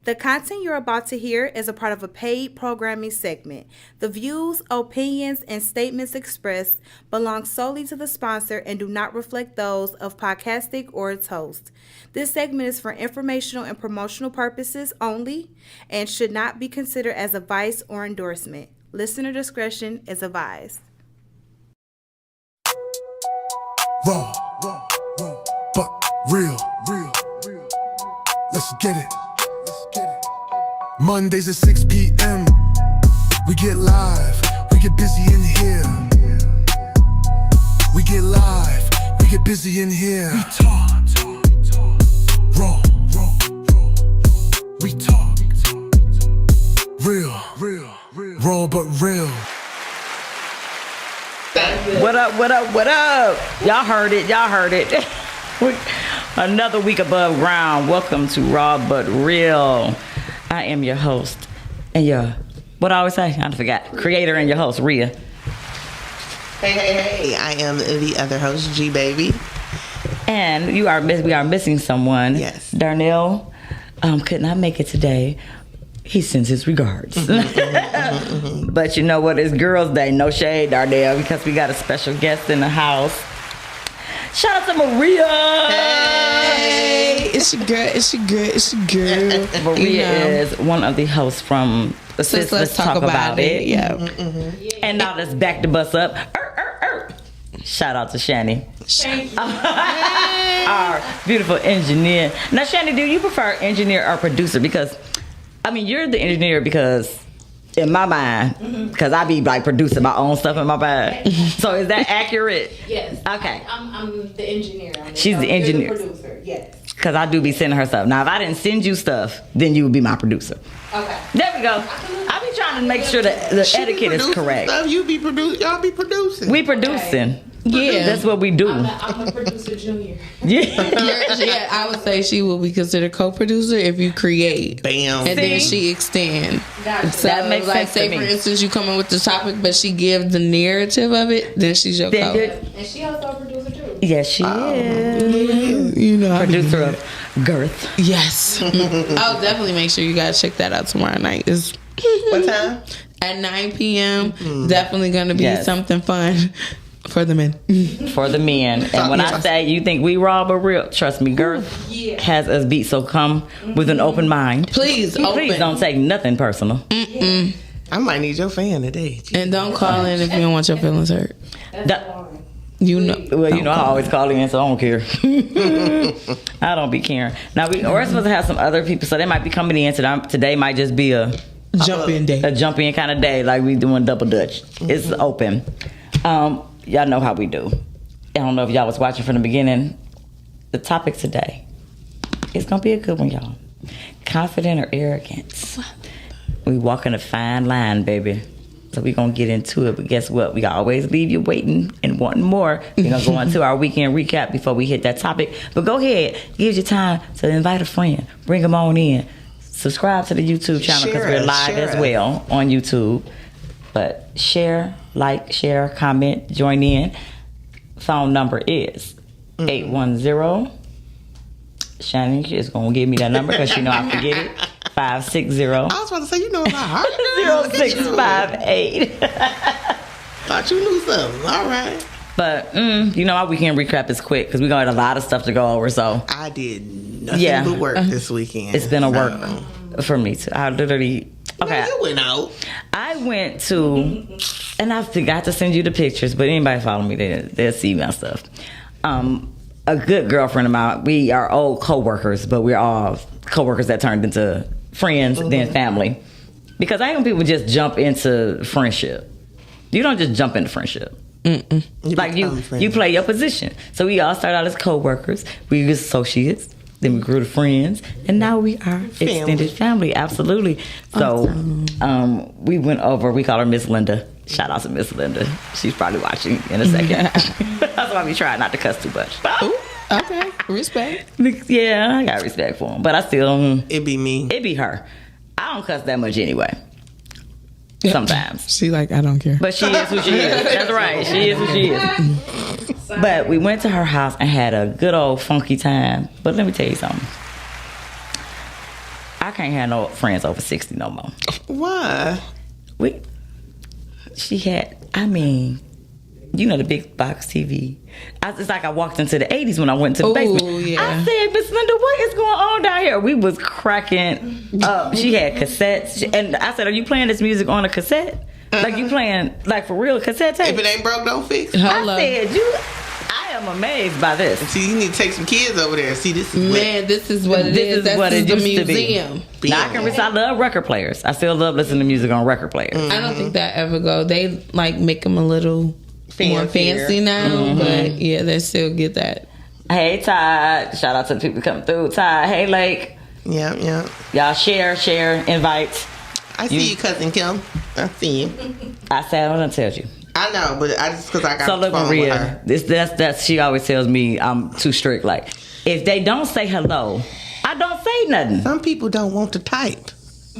The content you're about to hear is a part of a paid programming segment. The views, opinions, and statements expressed belong solely to the sponsor and do not reflect those of Podcastic or its host. This segment is for informational and promotional purposes only and should not be considered as advice or endorsement. Listener discretion is advised. Raw, but real. Let's get it. Mondays at 6 p.m. We get live, we get busy in here. We get live, we get busy in here. We talk, raw. We talk, real. Raw but real. What up? Y'all heard it. Another week above ground. Welcome to Raw but Real. I am your host and what I always say, I forgot, creator and your host, Rhea. Hey, I am the other host, G Baby. And we are missing someone. Yes. Darnell could not make it today. He sends his regards. But you know what? It's Girls' Day. No shade, Darnell, because we got a special guest in the house. Shout out to Maria. Hey, it's your girl. Maria is one of the hosts from Let's Talk About It. Yeah. And now let's back the bus up. Shout out to Shani. Our beautiful engineer. Now, Shani, do you prefer engineer or producer? Because, I mean, you're the engineer because, in my mind, because I be like producing my own stuff in my mind. So is that accurate? Yes. Okay. I'm the engineer. She's the engineer. You're the producer, yes. Because I do be sending her stuff. Now, if I didn't send you stuff, then you would be my producer. Okay. There we go. I be trying to make sure that the etiquette is correct. Stuff. You be producing. Y'all be producing. We producing. Okay. Yeah. That's what we do. I'm a producer junior. Yeah, I would say she will be considered co-producer if you create. Bam. And then she extend. Gotcha. So, That makes like, sense say to for me. instance, you come in with the topic, but she gives the narrative of it, then she's your Then co. And she also a producer too. Yes, she is. You know, Producer of Girth. Yes. I'll definitely make sure you guys check that out tomorrow night. It's What time? at 9 p.m. Definitely going to be Yes. something fun for the men. For the men. And when I say you think we raw but real, trust me, Girth has us beat. So come with an open mind. Please, open. Don't take nothing personal. I might need your fan today. And don't call in if you don't want your feelings hurt. That- You know. Well, you know, I always call in, so I don't care. I don't be caring. Now, we're supposed to have some other people, so they might be coming in today. Might just be a Jump-in day. jump in kind of day, like we doing double dutch. It's open. Y'all know how we do. I don't know if y'all was watching from the beginning. The topic today, it's gonna be a good one, y'all. Confident or arrogance? We walking a fine line, baby. So we gonna get into it, but guess what? We always leave you waiting and wanting more. We're gonna go into our weekend recap before we hit that topic. But go ahead, give you time to invite a friend, bring them on in. Subscribe to the YouTube channel because we're live as well on YouTube. But share, like, share, comment, join in. Phone number is 810. Shani is gonna give me that number because she know I forget it. 560. I was about to say, you know my heart. 0658. Thought you knew something. All right. But you know, our weekend recap is quick because we got a lot of stuff to go over. So I did nothing but work this weekend. It's been a work for me too. I literally Man, you went out. I went to, and I forgot to send you the pictures, but anybody follow me, they'll see my stuff. A good girlfriend of mine, we are old co-workers, but we're all co-workers that turned into friends, then family. Because I hate when people just jump into friendship. You don't just jump into friendship. Like you play your position. So we all started out as co-workers. We were associates. Then we grew to friends, and now we are extended family. Absolutely. So, we went over. We call her Miss Linda. Shout out to Miss Linda. She's probably watching in a second. That's why we try not to cuss too much. Ooh, okay, respect. Yeah, I got respect for him, but I still. It be me. It be her. I don't cuss that much anyway. Sometimes. She like, I don't care. But she is who she is. That's right. She is who she is. But we went to her house and had a good old funky time. But let me tell you something. I can't have no friends over 60 no more. Why? She had, I mean, you know, the big box TV. It's like I walked into the 80s when I went to the basement. Yeah. I said, Miss Linda, what is going on down here? We was cracking up. She had cassettes. And I said, are you playing this music on a cassette? Like you playing, like for real, cassette tape? If it ain't broke, don't fix it. Hello. I said, I am amazed by this. See, you need to take some kids over there. See, this is Man, this is what it is. That's what it the used to be. museum. Now, I love record players. I still love listening to music on record players. I don't think that ever go. They like make them a little more fancy now, but yeah, they still get that. Hey, Todd. Shout out to the people coming through. Todd. Hey, Lake. Yeah. Y'all share, invite. I see you, cousin Kim. I see you. I said I don't tell you. I know, but I just because I got So the look, phone with her. Maria, that's she always tells me I'm too strict. Like, if they don't say hello, I don't say nothing. Some people don't want to type.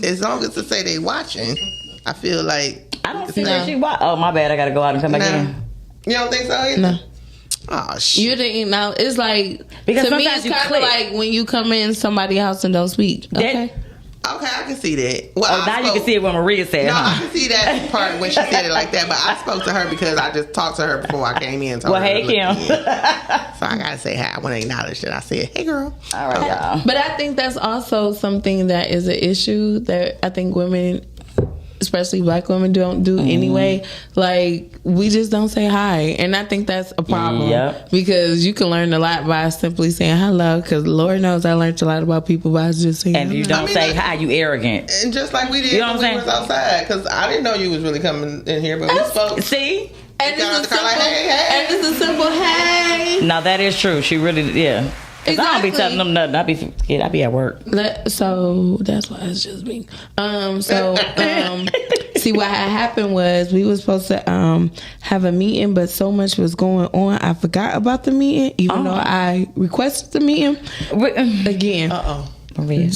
As long as they say they watching, I feel like I don't see that she watch. Oh, my bad. I gotta go out and come back in. You don't think so either? No. Oh shit. You didn't know. It's like, Because to me, sometimes it's you kind of click. like when you come in somebody's house and don't speak. Okay. Okay, I can see that. Well, Oh, now you can see it when Maria said, No, I huh? can see that part when she said it like that, but I spoke to her because I just talked to her before I came in. Well, hey, Kim. So I gotta say hi. I want to acknowledge that I said, hey, girl. All right, y'all. But I think that's also something that is an issue that I think women, especially black women, don't do anyway. Like, we just don't say hi. And I think that's a problem. Yep. Because you can learn a lot by simply saying hello. Because Lord knows I learned a lot about people by just saying And if you don't say hi, you arrogant. And just like we did You know what when I'm we was outside, because I didn't know you was really coming in here, but we spoke. See? And Got out it's the a car like, simple, hey. and it's a simple hey. Now, that is true. She really, yeah. Because I don't be Exactly. telling them nothing. I be at work. So that's why it's just me. See, what had happened was we were supposed to have a meeting, but so much was going on, I forgot about the meeting, even though I requested the meeting again. Maria.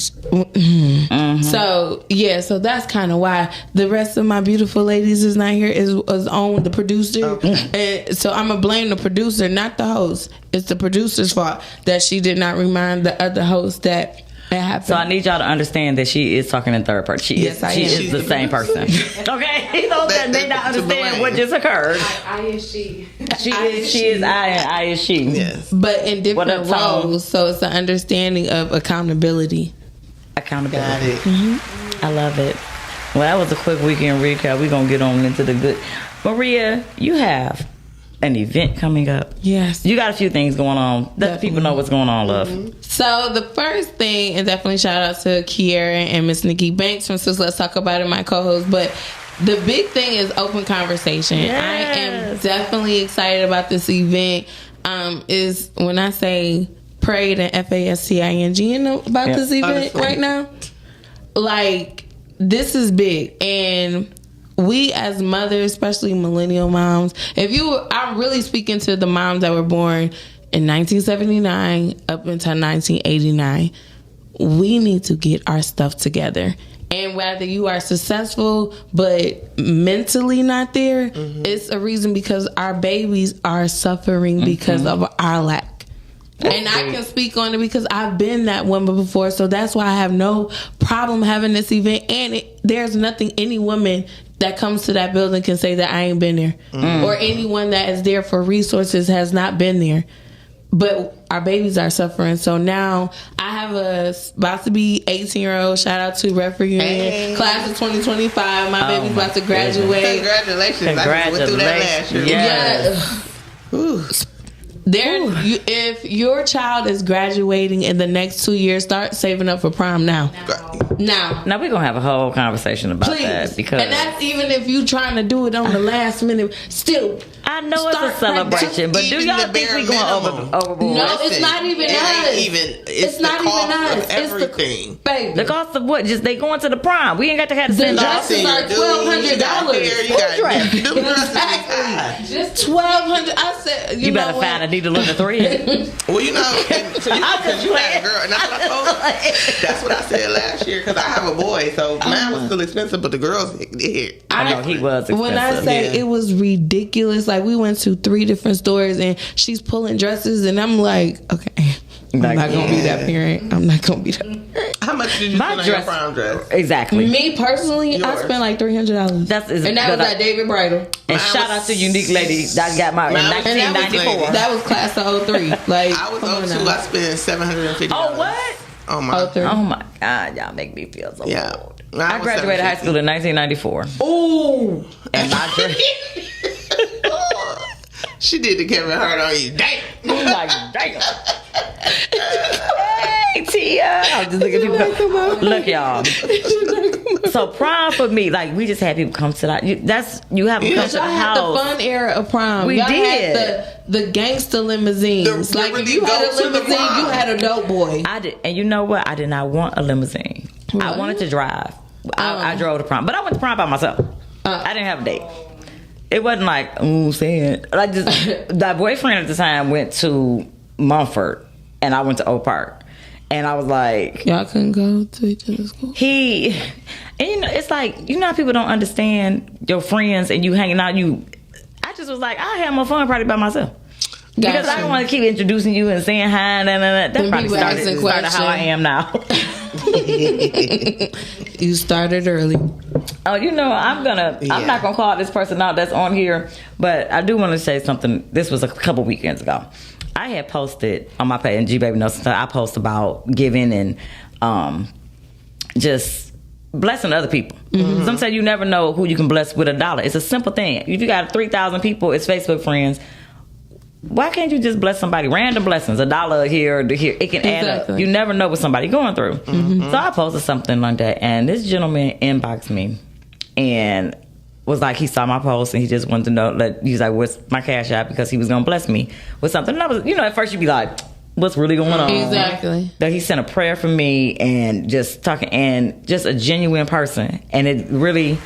So yeah, so that's kind of why the rest of my beautiful ladies is not here. Is on the producer, and so I'm gonna blame the producer, not the host. It's the producer's fault that she did not remind the other host that it happened. So I need y'all to understand that she is talking in third person. She Yes, I am. is the same person. Okay, those that may not understand what just occurred. I is she. She is I, and I is she. Yes. But in different What up, Tom? roles, so it's an understanding of accountability. Accountability. Got it. I love it. Well, that was a quick weekend recap. We're gonna get on into the good. Maria, you have an event coming up. Yes. You got a few things going on. Let the Definitely. people know what's going on, love. So the first thing, and definitely shout out to Kiera and Miss Nikki Banks from Sis Let's Talk About It, my co-host. But the big thing is open conversation. Yes. I am definitely excited about this event. Is when I say prayed and FASTING, you know about this event right now? Like, this is big. And we as mothers, especially millennial moms, I'm really speaking to the moms that were born in 1979 up until 1989. We need to get our stuff together. And whether you are successful but mentally not there, it's a reason because our babies are suffering because of our lack. And I can speak on it because I've been that woman before. So that's why I have no problem having this event. And there's nothing any woman that comes to that building can say that I ain't been there. Or anyone that is there for resources has not been there. But our babies are suffering. So now I have about to be 18-year-old. Shout out to Ref Reunion. Class of 2025. My baby's about to graduate. Congratulations. I just went through that last year. Yes. If your child is graduating in the next 2 years, start saving up for prom now. Now, Now we're gonna have a whole conversation about please. that because And that's even if you trying to do it on the last minute. Still, I know start it's a celebration, but do Even y'all the think we bare going minimum. overboard? no, it's not even us. It's not the cost even us. of It's everything. the baby. The cost of what? Just they going to the prom. We ain't got to have the The send off. dresses are $1,200. Just $1,200. I said, You know better what? find a needle in the thread. Well, you know, so you had a girl, and that's what I told her. That's what I said last year because I have a boy, so mine was still expensive, but the girls hit. I know he was expensive. When I say Yeah. it was ridiculous, like we went to 3 different stores and she's pulling dresses, and I'm like, okay, I'm not gonna be that parent. I'm not gonna be that. How much did you spend on your prom dress? Exactly. Me personally, I Yours. spent like $300. And that was at David Bridal. And shout out to Unique Lady that got mine in Mine was 1994. That was class of 03. Like I was come on 02. now. I spent $750. Oh, what? Oh my. 03. Oh my God, y'all make me feel so Yeah. old. Mine I was graduated high $750. school in 1994. Ooh. And my dress, She did the Kevin Hart on you. Damn. I'm like, damn. Hey, Tia. I was just looking at people. Look, y'all. So prom for me, like we just had people come to that. You have them come to Y'all the had house. the fun era of prom. We Y'all did. had the gangster limousines. The Like if really you had go a to the limousine, prom. you had a dope boy. I did, and you know what? I did not want a limousine. I wanted to drive. I drove to prom, but I went to prom by myself. I didn't have a date. It wasn't like saying like just my boyfriend at the time went to Mumford, and I went to Oak Park, and I was like, Y'all couldn't go to each other's school. and you know, it's like you know how people don't understand your friends and you hanging out. I just was like, I had more fun probably by myself. Because I don't want to keep introducing you and saying hi and that probably people asking started how I am now. You started early. Oh, you know, I'm not gonna call this person out that's on here, but I do want to say something. This was a couple weekends ago. I had posted on my page, and G Baby knows, I post about giving and just blessing other people. Mm-hmm. Sometimes you never know who you can bless with $1. It's a simple thing. If you got 3,000 people, it's Facebook friends. Why can't you just bless somebody? Random blessings, $1 here or here. It can add up. You never know what somebody's going through. Mm-hmm. So I posted something like that, and this gentleman inboxed me and was like, he saw my post and he just wanted to know. He's like, "What's my cash app?" Because he was gonna bless me with something. And I was, at first you'd be like, "What's really going on?" Exactly. That he sent a prayer for me and just talking, and just a genuine person. And it really,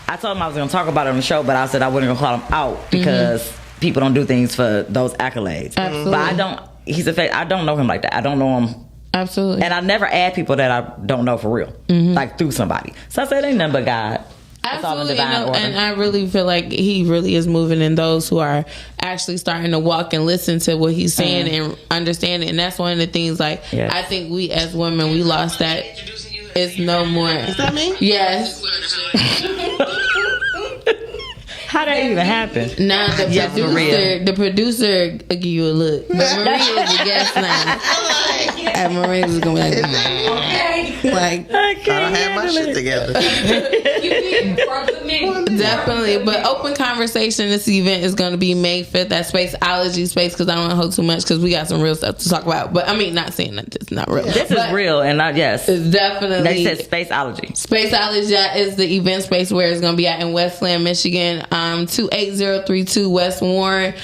I told him I was gonna talk about it on the show, but I said I wasn't gonna call him out because. People don't do things for those accolades. Absolutely. But I don't know him like that. I don't know him. Absolutely. And I never add people that I don't know for real. Like through somebody. So I said, ain't nothing but God. It's all in Absolutely. divine order. And I really feel like he really is moving in those who are actually starting to walk and listen to what he's saying and understand it. And that's one of the things, Yes. I think we as women, we lost that. It's no more. Is that me? Yes. How that even happen? Now the producer will give you a look. But Maria is the guest now. And Maria is gonna be like, I I don't have my shit together. definitely. But open conversation. This event is going to be May 5th at Spaceology Space, because I don't want to hold too much because we got some real stuff to talk about. But I mean, not saying that it's not real. This is real, and yes, It's definitely. they said Spaceology. Spaceology is the event space where it's going to be at in Westland, Michigan, 28032 West Warren.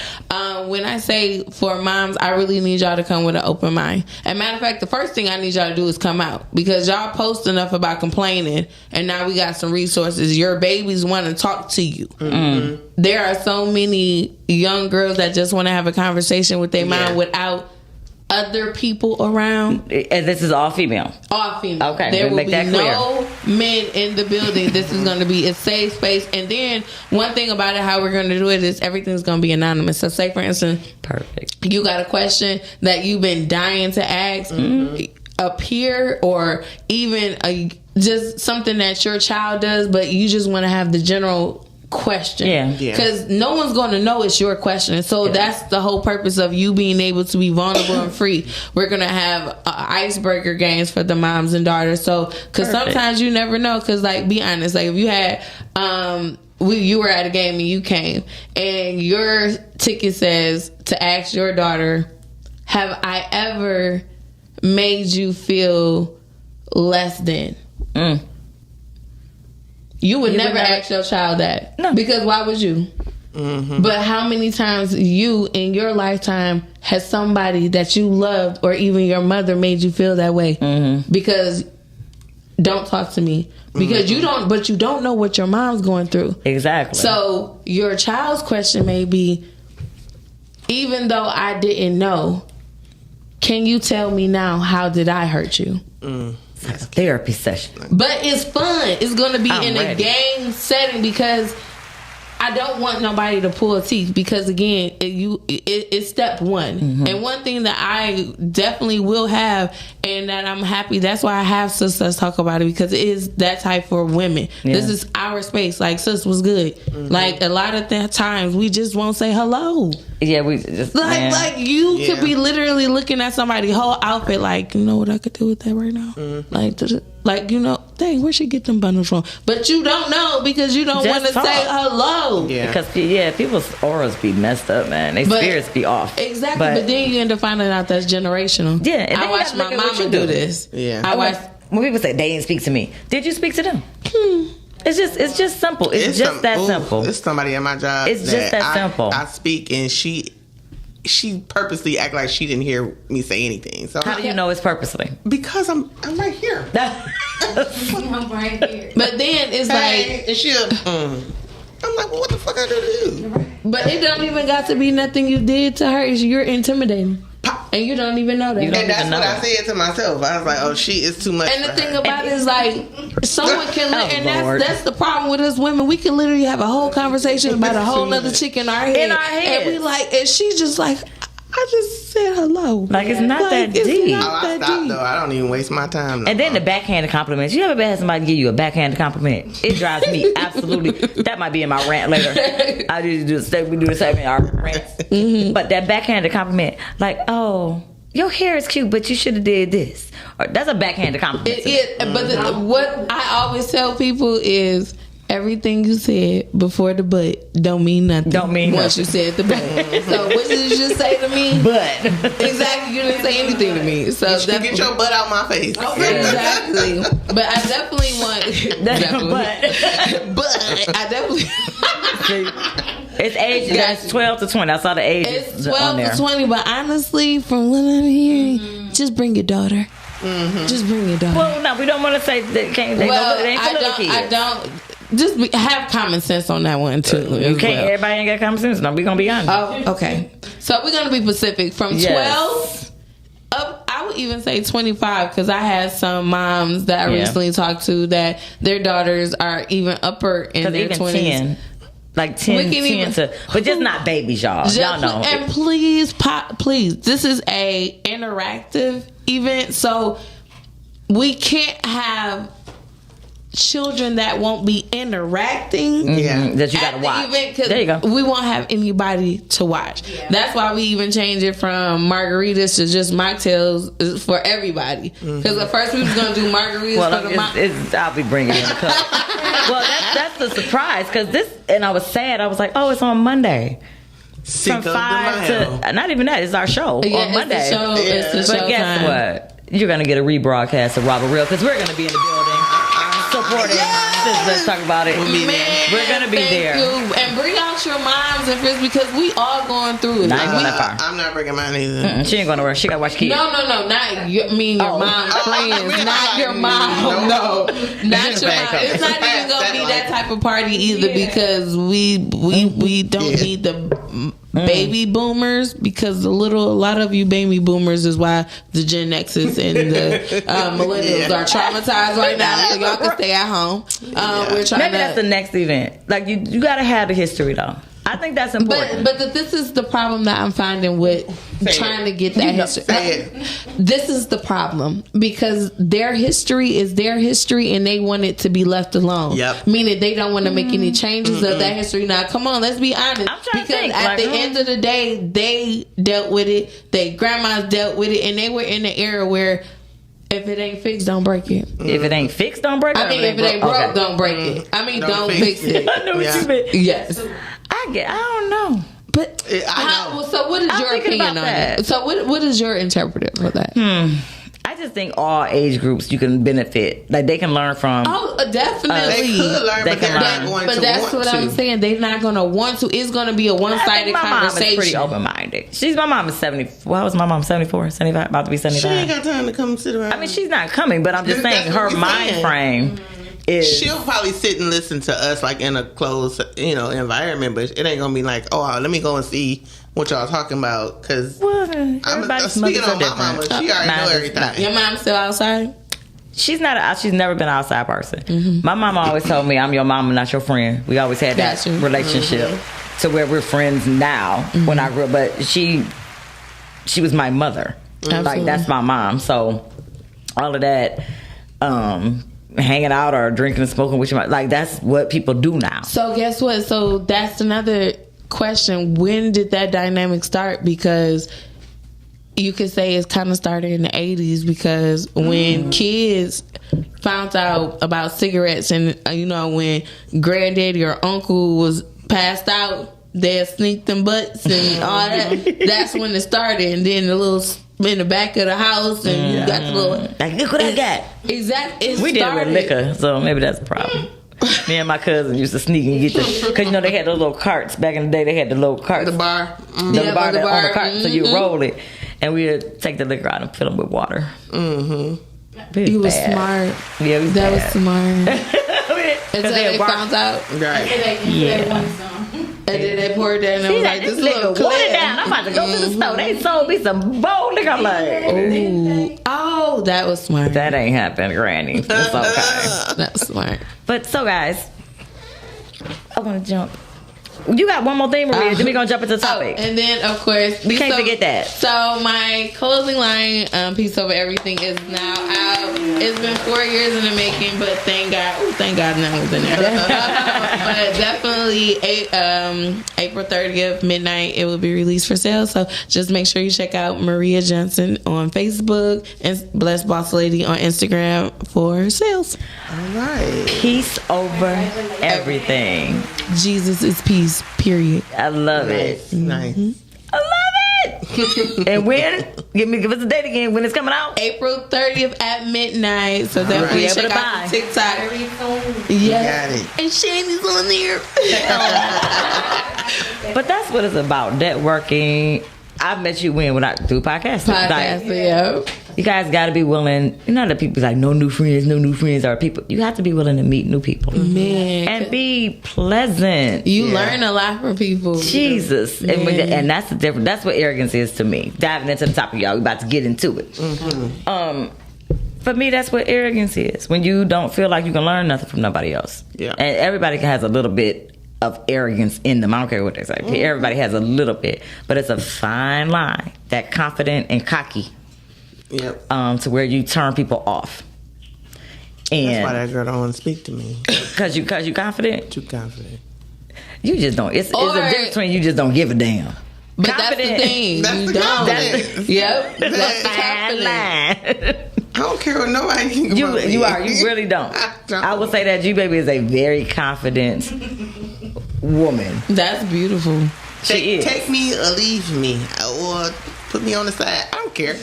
When I say for moms, I really need y'all to come with an open mind. And matter of fact, the first thing I need y'all to do is come out, because y'all post enough about complaining, and now we got some resources. Your babies want to talk to you. Mm-hmm. There are so many young girls that just want to have a conversation with their mom without other people around. And this is all female. All female. Okay, there will make be that clear. no men in the building. This is going to be a safe space. And then one thing about it, how we're going to do it is everything's going to be anonymous. So say, for instance, Perfect. you got a question that you've been dying to ask a peer, or even just something that your child does, but you just want to have the general question. Yeah. Because no one's going to know it's your question. So that's the whole purpose of you being able to be vulnerable and free. We're going to have icebreaker games for the moms and daughters. So, because sometimes you never know. Because, like, be honest, like if you had, you were at a game and you came, and your ticket says to ask your daughter, have I ever made you feel less than? You would never ask your child that. No. Because why would you? Mm-hmm. But how many times you in your lifetime has somebody that you loved, or even your mother, made you feel that way? Mm-hmm. Because don't talk to me. Because you don't know what your mom's going through. Exactly. So your child's question may be, even though I didn't know, can you tell me now, how did I hurt you? It's like a therapy session. But it's fun. It's going to be a game setting, because I don't want nobody to pull teeth because again, it's step one. Mm-hmm. And one thing that I definitely will have, and that I'm happy. That's why I have Sis Let's Talk About It, because it is that type for women. Yeah. This is our space. Like, sis was good. Like a lot of times we just won't say hello. Yeah, we just Like you could be literally looking at somebody's whole outfit, like, you know what I could do with that right now? Like, you know, dang, where she get them bundles from? But you don't know because you don't want to say hello. Yeah. Because people's auras be messed up, man. Their spirits be off. Exactly. But then you end up finding out that's generational. Yeah. And I watched my mama do this. Yeah. I watched. When people say they didn't speak to me, did you speak to them? It's just simple. It's just that simple. It's somebody at my job. It's just that simple. I speak and she purposely act like she didn't hear me say anything. So how do you know it's purposely? Because I'm right here. I'm right here. But then it's like, and she'll. I'm like, well, what the fuck I do to you? But it don't even got to be nothing you did to her. You're intimidating. And you don't even know that. And that's what I said to myself. I was like, oh, she is too much. And the thing about it is, like, someone can, and Lord. that's the problem with us women. We can literally have a whole conversation about a whole nother chick in our head. And we like, and she's just like, I just said hello. Like, it's not that deep. I stopped, though. I don't even waste my time. And then the backhanded compliments. You ever had somebody give you a backhanded compliment? It drives me absolutely. That might be in my rant later. I usually we do the same in our rants. Mm-hmm. But that backhanded compliment, like, oh, your hair is cute, but you should have did this. Or, that's a backhanded compliment. But what I always tell people is, everything you said before the but don't mean nothing. Once you said the but. So what did you just say to me? But. Exactly, you didn't say anything to me. So you get your butt out my face. Exactly. But I definitely want. But I definitely. It's age. That's 12 to 20. I saw the age. It's 12 to 20. But honestly, from what I'm hearing, just bring your daughter. Mm-hmm. Just bring your daughter. Well, no, we don't want to say that. I don't. Just have common sense on that one too. You can't. Everybody ain't got common sense. No, we gonna be honest. Oh, okay. So we're gonna be specific. From 12 up, I would even say 25, because I had some moms that I recently talked to that their daughters are even upper in their 20s. 10, like 10 to, but just not babies, y'all. Y'all know. And please, this is a interactive event, so we can't have children that won't be interacting that you gotta watch. There you go. We won't have anybody to watch. That's why we even changed it from margaritas to just mocktails for everybody, because at first we was gonna do margaritas for the I'll be bringing in a cup. Well, that's the surprise, because and I was sad. I was like, oh, it's on Monday from 5 to not even that. It's our show on Monday. It's the show. But guess what? You're gonna get a rebroadcast of RawbutReal, because we're gonna be in the building supporting. Let's talk about it. We're gonna be there. And bring out your moms and friends, because we all going through it. I'm not bringing mine either. She ain't going to work. She got to watch kids. No, not your mom's friends. Not your mom. No, not your mom. It's not even gonna be that type of party either, because we don't need the baby boomers, because a lot of you baby boomers is why the Gen X's and the millennials are traumatized right now, so y'all can stay at home. We're trying Maybe that's the next event. Like, you got to have the history, though. I think that's important. But this is the problem that I'm finding with trying to get that history. This is the problem, because their history is their history, and they want it to be left alone. Yep. Meaning they don't want to make any changes of that history. Now, come on, let's be honest. Because at the end of the day, they dealt with it. Their grandmas dealt with it, and they were in the era where, if it ain't fixed, don't break it. If it ain't fixed, don't break it. I mean, if it ain't broke, don't break it. I mean, don't fix it. I know what you meant. Yes. I don't know. But so what is your opinion on it? So what is your interpretation of that? I just think all age groups you can benefit. Like, they can learn from. Oh, definitely. They could learn, but they're not going to. But that's what I'm saying. They're not going to want to. It's going to be a one-sided conversation. My mom is pretty open-minded. My mom is 70. How was my mom? 74, 75, about to be 75. She ain't got time to come sit around. I mean, she's not coming, but I'm just saying her mind frame is. She'll probably sit and listen to us like in a closed, environment, but it ain't gonna be like, oh, let me go and see what y'all talking about, because everybody's speaking on my mama, she already know everything. Your mom's still outside? she's never been an outside person. My mama always told me, I'm your mama, not your friend. We always had that relationship to where we're friends now when I grew up. But she was my mother. Like, that's my mom. So all of that, hanging out or drinking and smoking with your, like, that's what people do now. So guess what? So that's another question. When did that dynamic start? Because you could say it's kind of started in the 80s, because when kids found out about cigarettes, and when granddaddy or uncle was passed out, they'd sneak them butts and all that. That's when it started. And then the little in the back of the house, and you got the little, like, look what I got. Exactly. We did it with liquor, so maybe that's a problem. Me and my cousin used to sneak and get because they had those little carts back in the day. They had the little carts, The bar. on the cart, so you roll it, and we would take the liquor out and fill them with water. You was smart. Yeah, that was smart. Until they found out, Right. Yeah. and then they poured that, and I was like, this "This liquor little water clear." down. I'm about to go to the store. They sold me some bold liquor. I'm like, Ooh. Oh, that was smart. that ain't happened, Granny. It's okay. That's smart. But so, guys, I want to jump. You got one more thing, Maria. Then we gonna jump into the topic. And then, of course, we can't forget that. So my closing line, Piece Over Everything, is now out. It's been 4 years in the making, but thank God none was in there. But definitely April 30th, midnight, it will be released for sale. So just make sure you check out Maria Johnson on Facebook and Blessed Boss Lady on Instagram for sales. All right. Peace over everything. Jesus is peace, period. I love it. Nice. I love it. And when? Give us the date again. When it's coming out? April 30th at midnight. So definitely Right. check Able to out buy. the TikTok. Got it. And Shanny's on there. But that's what it's about. Networking. I met you when I do podcasts. Yeah. You guys got to be willing. You know, the people like no new friends or people. You have to be willing to meet new people, Man. and be pleasant. You learn a lot from people. Jesus, and that's the difference. That's what arrogance is to me. Diving into the topic, y'all. We about to get into it. For me, that's what arrogance is. When you don't feel like you can learn nothing from nobody else. Yeah. And everybody has a little bit of arrogance in them. I don't care what they say. Everybody has a little bit, but it's a fine line. That confident and cocky. Yep. To where you turn people off. And That's why that girl don't want to speak to me. Cause you confident. Too confident. You just don't. It's a difference between you just don't give a damn. But that's the thing. That's you the don't. confidence. Yep. That's the Fine confidence. line. I don't care what nobody thinks about me. You really don't. I would say that G Baby is a very confident woman. That's beautiful. She is. Take me or leave me, or put me on the side. I don't care.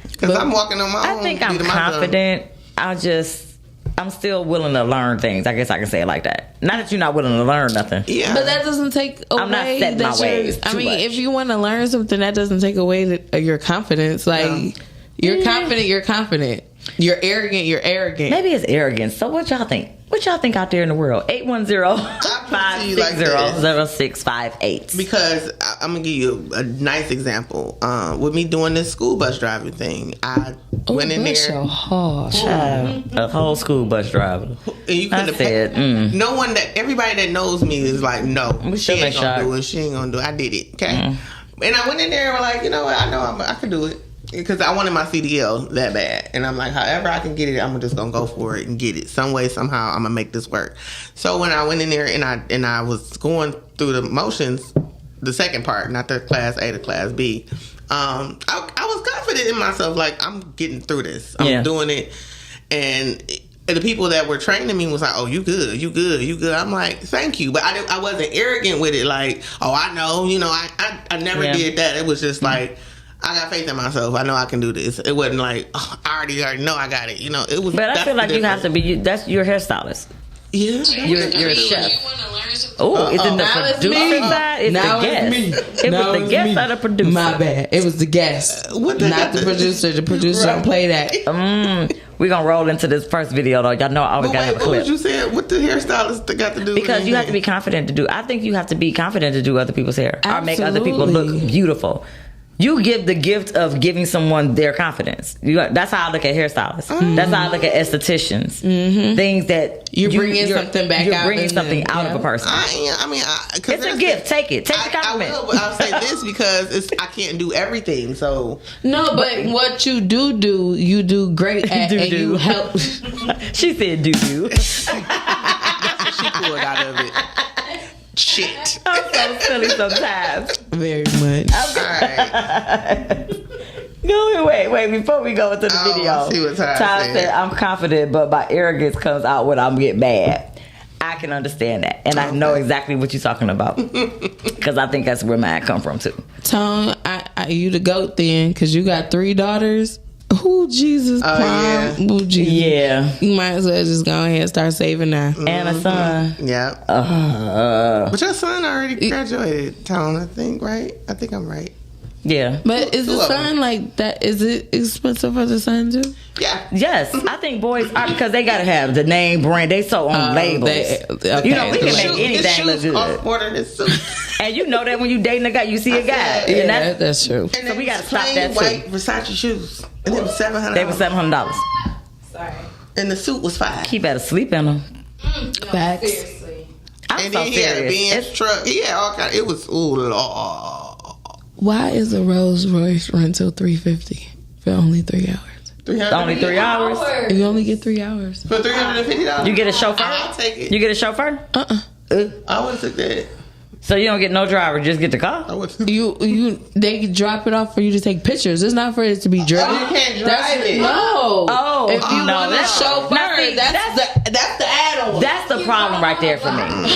Because I'm walking on my own. I think I'm confident. I'm still willing to learn things. I guess I can say it like that. Not that you're not willing to learn nothing. Yeah. But that doesn't take away. I'm not setting my ways I too mean, much. if you want to learn something, that doesn't take away your confidence. Like, you're confident, you're confident. You're arrogant, you're arrogant. Maybe it's arrogance. So what y'all think? What y'all think out there in the world? 810-560-0658. Because I'm going to give you a nice example. With me doing this school bus driving thing, I went in there. A whole school bus driver. And you couldn't no one everybody that knows me is like, no, she ain't going to do it. She ain't going to do it. I did it. Okay. And I went in there and was like, you know what? I know I can do it. Because I wanted my CDL that bad. And I'm like, however I can get it, I'm just going to go for it and get it. Some way, somehow, I'm going to make this work. So when I went in there and I was going through the motions, the second part, not the class A to class B, I was confident in myself. Like, I'm getting through this. I'm doing it. And the people that were training me was like, oh, you good. I'm like, thank you. But I wasn't arrogant with it. Like, oh, I know. You know, I never did that. It was just like, I got faith in myself. I know I can do this. It wasn't like, oh, I already know I got it. You know, it was. But I feel like you have to be. That's your hairstylist. Yeah, you're a chef. Oh, it's in the producer side. It's the guest. It was the guest or the producer. My bad. It was the guest, not the producer. The producer don't play that. We're gonna roll into this first video though. Y'all know I always gotta have a clip. What you said? What the hairstylist got to do? Because you have to be confident to do. I think you have to be confident to do other people's hair or make other people look beautiful. You give the gift of giving someone their confidence. That's how I look at hairstylists. That's how I look at estheticians. Things that you're bringing something back. You're bringing something out of a person. It's a gift. Take it. Take the compliment. I'll say this because I can't do everything. So no, but what you do, you do great at, and you help. She said, "Do." That's what she pulled out of it. Shit. I'm so silly sometimes. Very much. Alright. Wait, before we go into the video. See what Ty said, I'm confident, but my arrogance comes out when I'm getting mad. I can understand that. And I know exactly what you're talking about. Because I think that's where mine come from, too. Tone, you the GOAT then, because you got 3 daughters. Who Jesus prime? Yeah. Who Jesus? Yeah. You might as well just go ahead and start saving now. And a son. Yeah. But your son already graduated, Tone, I think, right? I think I'm right. Yeah. But is the son like that? Is it expensive for the son too? Yeah. Yes. I think boys are, because they got to have the name brand. They so on labels. Okay. You know, we can make anything look good. More than this suit. And you know that when you dating a guy, you see a guy. Yeah, that's true. And so we got to stop plain that white too. Versace shoes. And they were $700. They were $700. Sorry. And the suit was $5. He better sleep in them. Facts. Seriously. I'm And so then he had a serious. Benz truck. He had all kind. It was Lord. Why is a Rolls Royce rental $350 for only 3 hours? Only 3 hours. You only get 3 hours For $350. You get a chauffeur. I'll take it. You get a chauffeur. I would take that. So you don't get no driver, just get the car. I would. They drop it off for you to take pictures. It's not for it to be driven. You can't drive it. No. Oh, if you no, want a that's- chauffeur, now see, that's the add-on. That's the problem right there for me.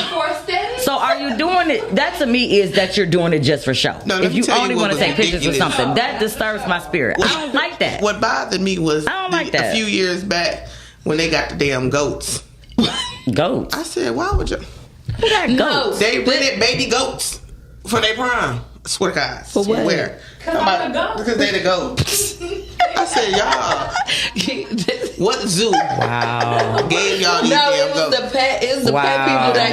So are you doing it? That to me is that you're doing it just for show. No, let if me you tell you only what want to was take pictures with ridiculous. something, that disturbs my spirit. I don't like that. What bothered me was I don't like that. a few years back when they got the damn goats. Goats. I said, why would you? Who got goats? They rented baby goats for their prime. I swear to God. For what? Where? Because they the goats. I said, y'all, what zoo Wow. gave y'all these No, damn it was goats? the pet. It was the Wow. pet people that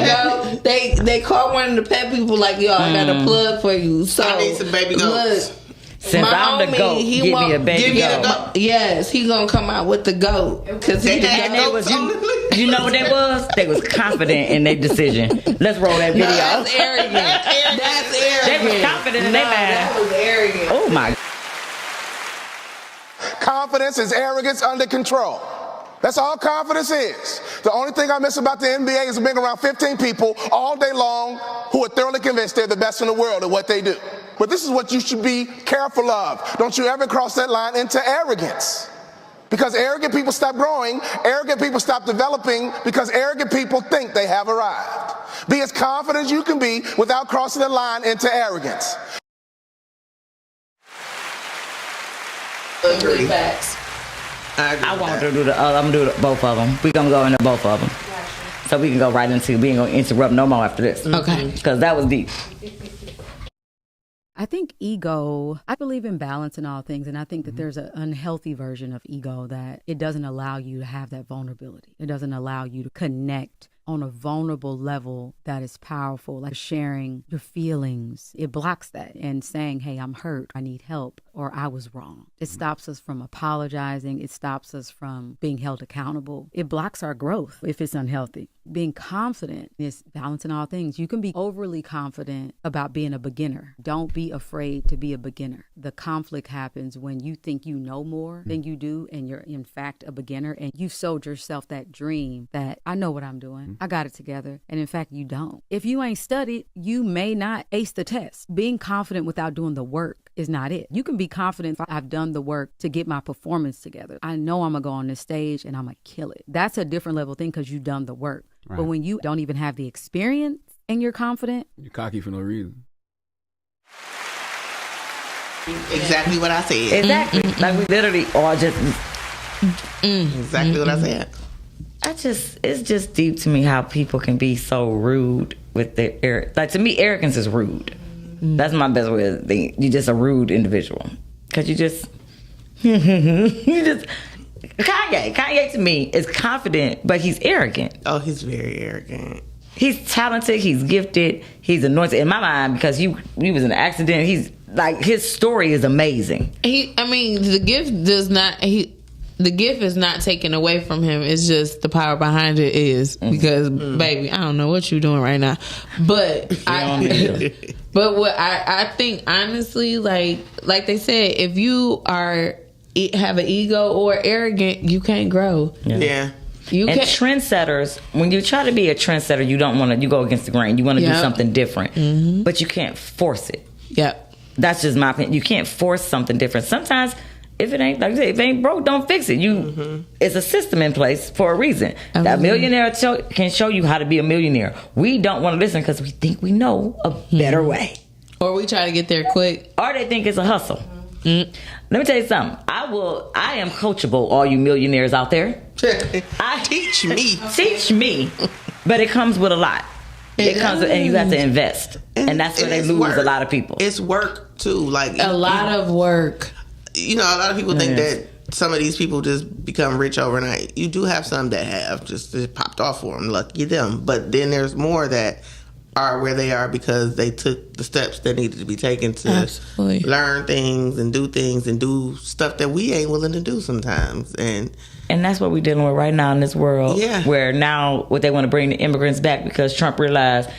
go. They call one of the pet people like, yo, I got a plug for you. So I need some baby goats. Look, Since my I'm the homie, goat, he give me want- a baby give me goat. a goat. Yes, he gonna come out with the goat because he They had And they was, goats on the list. you know what they was? They was confident in their decision. Let's roll that video. That's arrogant. That's arrogant. They was confident in their That mind. was arrogant. Oh my. Confidence is arrogance under control. That's all confidence is. The only thing I miss about the NBA is being around 15 people all day long who are thoroughly convinced they're the best in the world at what they do. But this is what you should be careful of. Don't you ever cross that line into arrogance. Because arrogant people stop growing, arrogant people stop developing, because arrogant people think they have arrived. Be as confident as you can be without crossing the line into arrogance. Agree. Facts. I want to do I'm gonna do both of them. We're gonna go into both of them. So we can go right into, we ain't gonna interrupt no more after this. Okay. Because that was deep. I think ego, I believe in balance in all things. And I think that there's an unhealthy version of ego that it doesn't allow you to have that vulnerability. It doesn't allow you to connect on a vulnerable level that is powerful, like sharing your feelings. It blocks that and saying, hey, I'm hurt, I need help, or I was wrong. It stops us from apologizing. It stops us from being held accountable. It blocks our growth if it's unhealthy. Being confident is balancing all things. You can be overly confident about being a beginner. Don't be afraid to be a beginner. The conflict happens when you think you know more than you do and you're in fact a beginner, and you've sold yourself that dream that I know what I'm doing. I got it together. And in fact, you don't. If you ain't studied, you may not ace the test. Being confident without doing the work is not it. You can be confident, I've done the work to get my performance together. I know I'm going to go on this stage and I'm going to kill it. That's a different level thing because you've done the work. Right. But when you don't even have the experience and you're confident, you're cocky for no reason. Exactly what I said. Exactly. Like we literally all just. Exactly what I said. It's just deep to me how people can be so rude with their like, to me, arrogance is rude. That's my best way of thinking. You're just a rude individual. Because you just Kanye to me is confident, but he's arrogant. Oh, he's very arrogant. He's talented, he's gifted, he's anointed in my mind because he was in an accident. He's like his story is amazing. The gift does not. The gift is not taken away from him. It's just the power behind it is because, baby, I don't know what you're doing right now, but but what I think honestly, like they said, if you have an ego or arrogant, you can't grow. Yeah. And trendsetters, when you try to be a trendsetter, you don't want to. You go against the grain. You want to do something different, but you can't force it. Yep. That's just my opinion. You can't force something different. Sometimes, if it ain't like if it ain't broke, don't fix it. It's a system in place for a reason. That millionaire can show you how to be a millionaire. We don't want to listen because we think we know a better way, or we try to get there quick, or they think it's a hustle. Let me tell you something. I am coachable. All you millionaires out there, teach me. But it comes with a lot. It comes with, and you have to invest, and that's where they lose a lot of people. It's work too, like a lot of work. You know, a lot of people think that some of these people just become rich overnight. You do have some that have just it popped off for them. Lucky them. But then there's more that are where they are because they took the steps that needed to be taken to learn things and do stuff that we ain't willing to do sometimes. And that's what we're dealing with right now in this world. Yeah. Where now what they want to bring the immigrants back because Trump realized,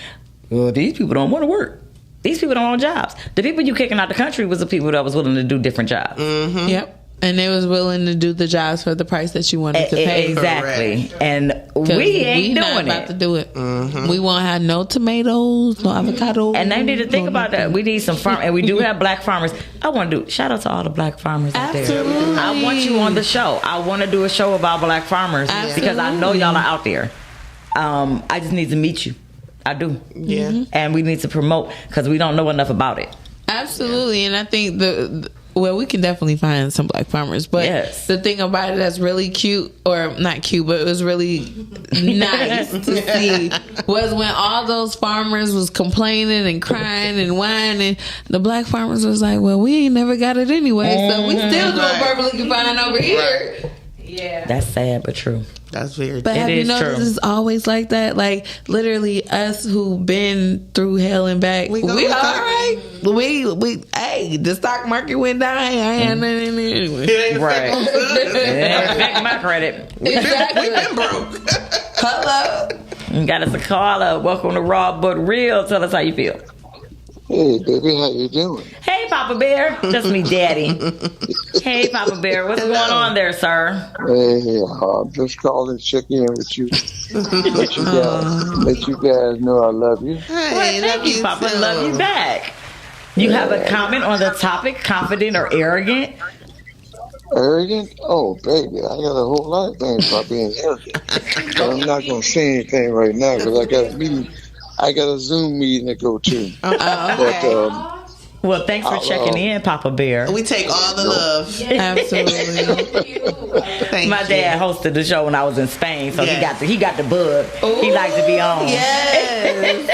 well, these people don't want to work. These people don't want jobs. The people you kicking out the country was the people that was willing to do different jobs. Mm-hmm. Yep. And they was willing to do the jobs for the price that you wanted to pay. Exactly. Correct. And we ain't doing about to do it. Mm-hmm. We won't have no tomatoes, no avocado. And they need to think about that. We need some farm, and we do have black farmers. I want to do shout out to all the black farmers out there. I want you on the show. I want to do a show about black farmers because I know y'all are out there. I just need to meet you. I do. Yeah. Mm-hmm. And we need to promote because we don't know enough about it. Absolutely. And I think we can definitely find some black farmers. But the thing about it that's really cute, or not cute, but it was really nice to see was when all those farmers was complaining and crying and whining, the black farmers was like, well, we ain't never got it anyway, so we still doing perfectly fine over here. Right. Yeah. That's sad but true. That's very true. But have you noticed it's always like that? Like literally us who've been through hell and back, we all right. We hey, the stock market went down. I ain't nothing anyway. Right. It ain't affect my credit. We've been broke. Hello. You got us a caller. Welcome to Raw But Real. Tell us how you feel. Hey, baby, how you doing? Hey, Papa Bear. That's me, Daddy. Hey, Papa Bear. What's going on there, sir? Hey, I'm just calling to check in with you. Let you guys know I love you. Hey, thank you, Papa. Too. Love you back. You have a comment on the topic, confident or arrogant? Arrogant? Oh, baby, I got a whole lot of things about being arrogant. But I'm not going to say anything right now because I got a meeting. I got a Zoom meeting to go to. Okay. Well, thanks for checking in, Papa Bear. We take all the love. Absolutely. My dad hosted the show when I was in Spain, so he got the bug. Ooh, he likes to be on. Yes.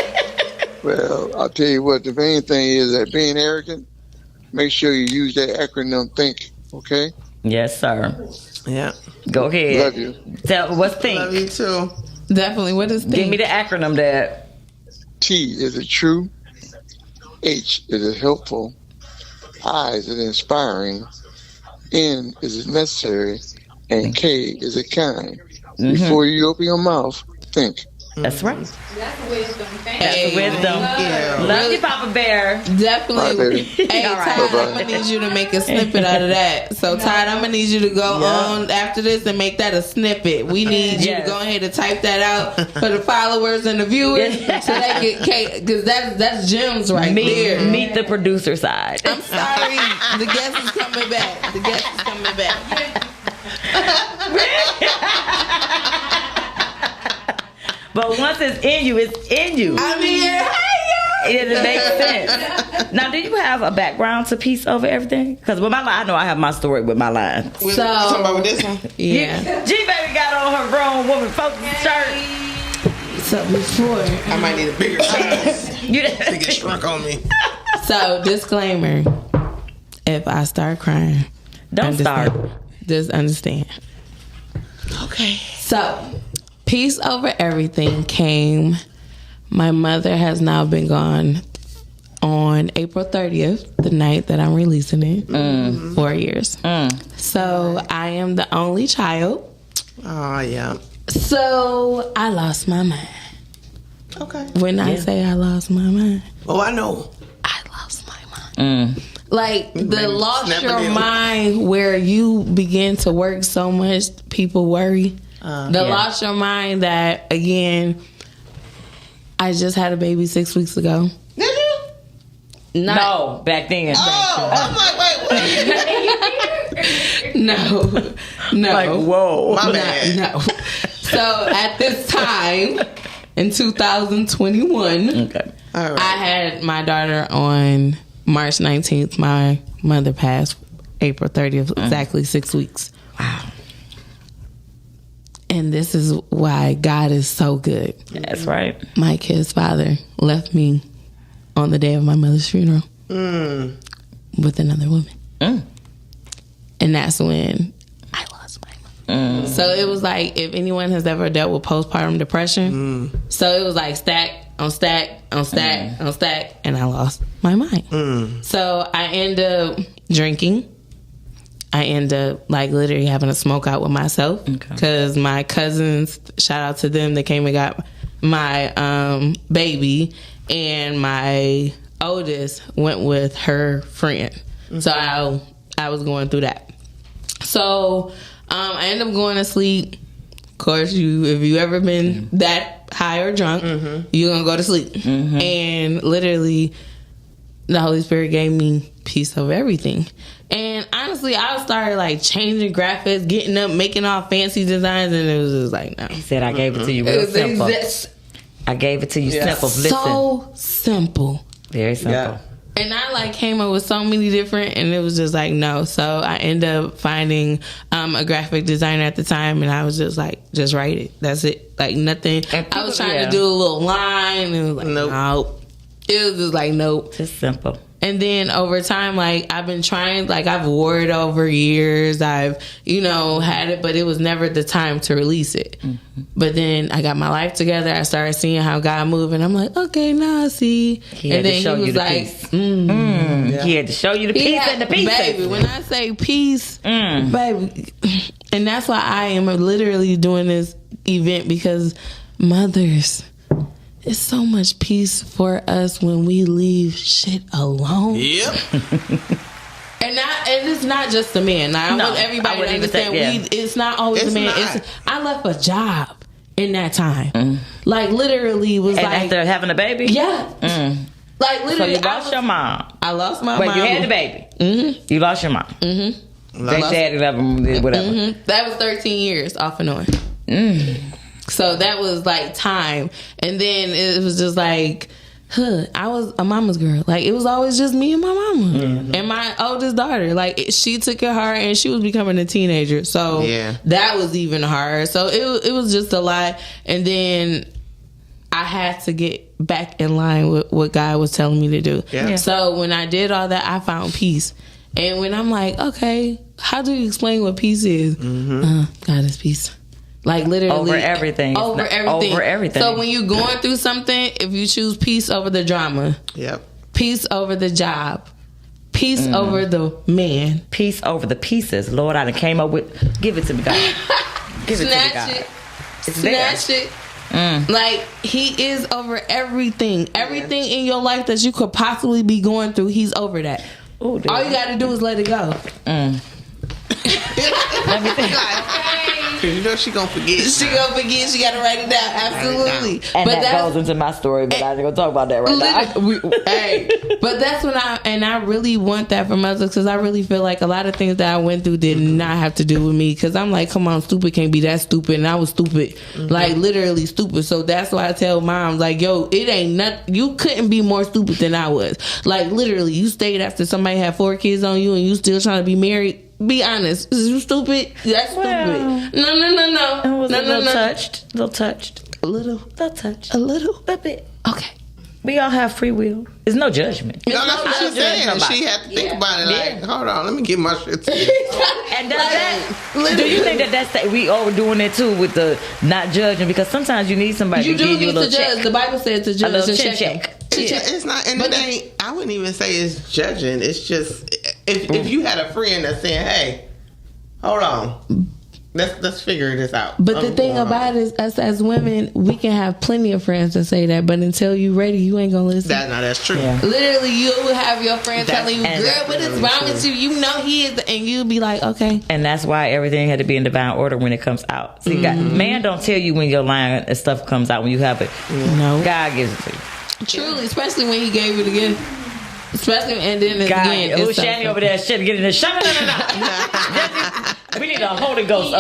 Well, I'll tell you what. The main thing is that being arrogant, make sure you use that acronym THINK. Okay. Yes, sir. Yeah. Go ahead. Love you. What's THINK? Love you too. Definitely. What is THINK? Give me the acronym, Dad. T, is it true? H, is it helpful? I, is it inspiring? N, is it necessary? And K, is it kind? Mm-hmm. Before you open your mouth, think. That's right. That's wisdom. That's wisdom. Love you, Papa Bear. Definitely. Hey, Todd, I'm going to need you to make a snippet out of that. So, Todd, I'm going to need you to go on after this and make that a snippet. We need you to go ahead and type that out for the followers and the viewers so they can, because that's gems right there. Meet the producer side. I'm sorry. The guest is coming back. The guest is coming back. But once it's in you, it's in you. I mean, it makes sense. Now, do you have a background to piece over everything? Because with my line, I know I have my story with my line. So, talking about with this one? Yeah. G-Baby got on her grown woman focused shirt. So before, I might need a bigger size to get shrunk on me. So, disclaimer. If I start crying, don't start. Just understand. Okay. So, peace over everything came. My mother has now been gone on April 30th, the night that I'm releasing it. 4 years. So I am the only child. Oh, yeah. So I lost my mind. Okay. When I say I lost my mind. Oh, I know. I lost my mind. Like, the Maybe lost your mind where you begin to work so much, people worry. Lost your mind that, again, I just had a baby 6 weeks ago. Did you? No, back then. I'm like, wait. No. Like, whoa. My bad. No. So, at this time, in 2021, All right. I had my daughter on March 19th. My mother passed April 30th, exactly 6 weeks. Wow. And this is why God is so good. That's right. My kid's father left me on the day of my mother's funeral with another woman. And that's when I lost my mother. So it was like, if anyone has ever dealt with postpartum depression, so it was like stack on stack on stack on stack, and I lost my mind. So I end up drinking. I end up like literally having a smoke out with myself because my cousins, shout out to them, they came and got my baby, and my oldest went with her friend. So I was going through that. So I ended up going to sleep. Of course, if you ever been that high or drunk, you're gonna go to sleep. And literally, the Holy Spirit gave me peace over everything. And honestly, I started like changing graphics, getting up, making all fancy designs, and it was just like, no. He said, I gave it to you real simple. I gave it to you simple. Listen. So simple. Very simple. Yeah. And I like came up with so many different, and it was just like, no. So I ended up finding a graphic designer at the time, and I was just like, just write it. That's it. Like nothing. I was trying to do a little line, and it was like, nope. It was just like, nope. Just simple. And then over time, like, I've been trying, like, I've wore it over years. I've, had it, but it was never the time to release it. But then I got my life together. I started seeing how God moved, and I'm like, okay, now I see. He had to show you the peace. He had to show you the peace and the peace. Baby, when I say peace, baby. And that's why I am literally doing this event, because mothers, it's so much peace for us when we leave shit alone. Yep. And it's not just the man. Now, I want everybody to understand it's not always the man. I left a job in that time. Like literally was after having a baby? Yeah. Like literally. So you lost your mom. I lost my mom. But you had the baby. You lost your mom. They daddy love him, whatever. That was 13 years off and on. So that was like time. And then it was just like, I was a mama's girl. Like, it was always just me and my mama and my oldest daughter. Like, she took it hard, and she was becoming a teenager. So that was even hard. So it was just a lot. And then I had to get back in line with what God was telling me to do. Yeah. So when I did all that, I found peace. And when I'm like, okay, how do you explain what peace is? God is peace. Like literally over everything. Over everything. So when you're going through something, if you choose peace over the drama, peace over the job, peace over the man, peace over the pieces. Lord, I done came up with. Give it to me, God. Give it to me, God. Snatch it. Like, he is over everything. Everything in your life that you could possibly be going through, he's over that. Ooh, all you gotta do is let it go. Let me think. Cause she gonna forget. She gotta write it down. Absolutely. And but that goes into my story, but I ain't gonna talk about that right now. But that's when I really want that from others, because I really feel like a lot of things that I went through did not have to do with me. Because I'm like, come on, stupid can't be that stupid, and I was stupid, like literally stupid. So that's why I tell moms, like, yo, it ain't nothing. You couldn't be more stupid than I was. Like literally, you stayed after somebody had 4 kids on you, and you still trying to be married. Be honest. Is you stupid? That's stupid. No. I was a little touched. A little touched. A little bit. Okay. We all have free will. There's no judgment. No, that's what she's saying. She had to think about it. Like, hold on, let me get my shit together. And do you think that's we all doing it too with the not judging? Because sometimes you need somebody to give you a little check. The Bible says to judge a little and check. It's not, and it ain't. I wouldn't even say it's judging. It's just if you had a friend that's saying, "Hey, hold on, let's figure this out." But the thing about it is, us as women, we can have plenty of friends that say that, but until you ready, you ain't gonna listen. That's true. Yeah. Literally, you will have your friend telling you, "Girl, what is wrong with you? You know he is," and you'll be like, "Okay." And that's why everything had to be in divine order when it comes out. See, man don't tell you when your line and stuff comes out when you have it. No, God gives it to you. Truly, especially when he gave you the gift. Especially, and then it's again. Oh, Shanny over there, shit, get in there. Shut up. We need a Holy Ghost.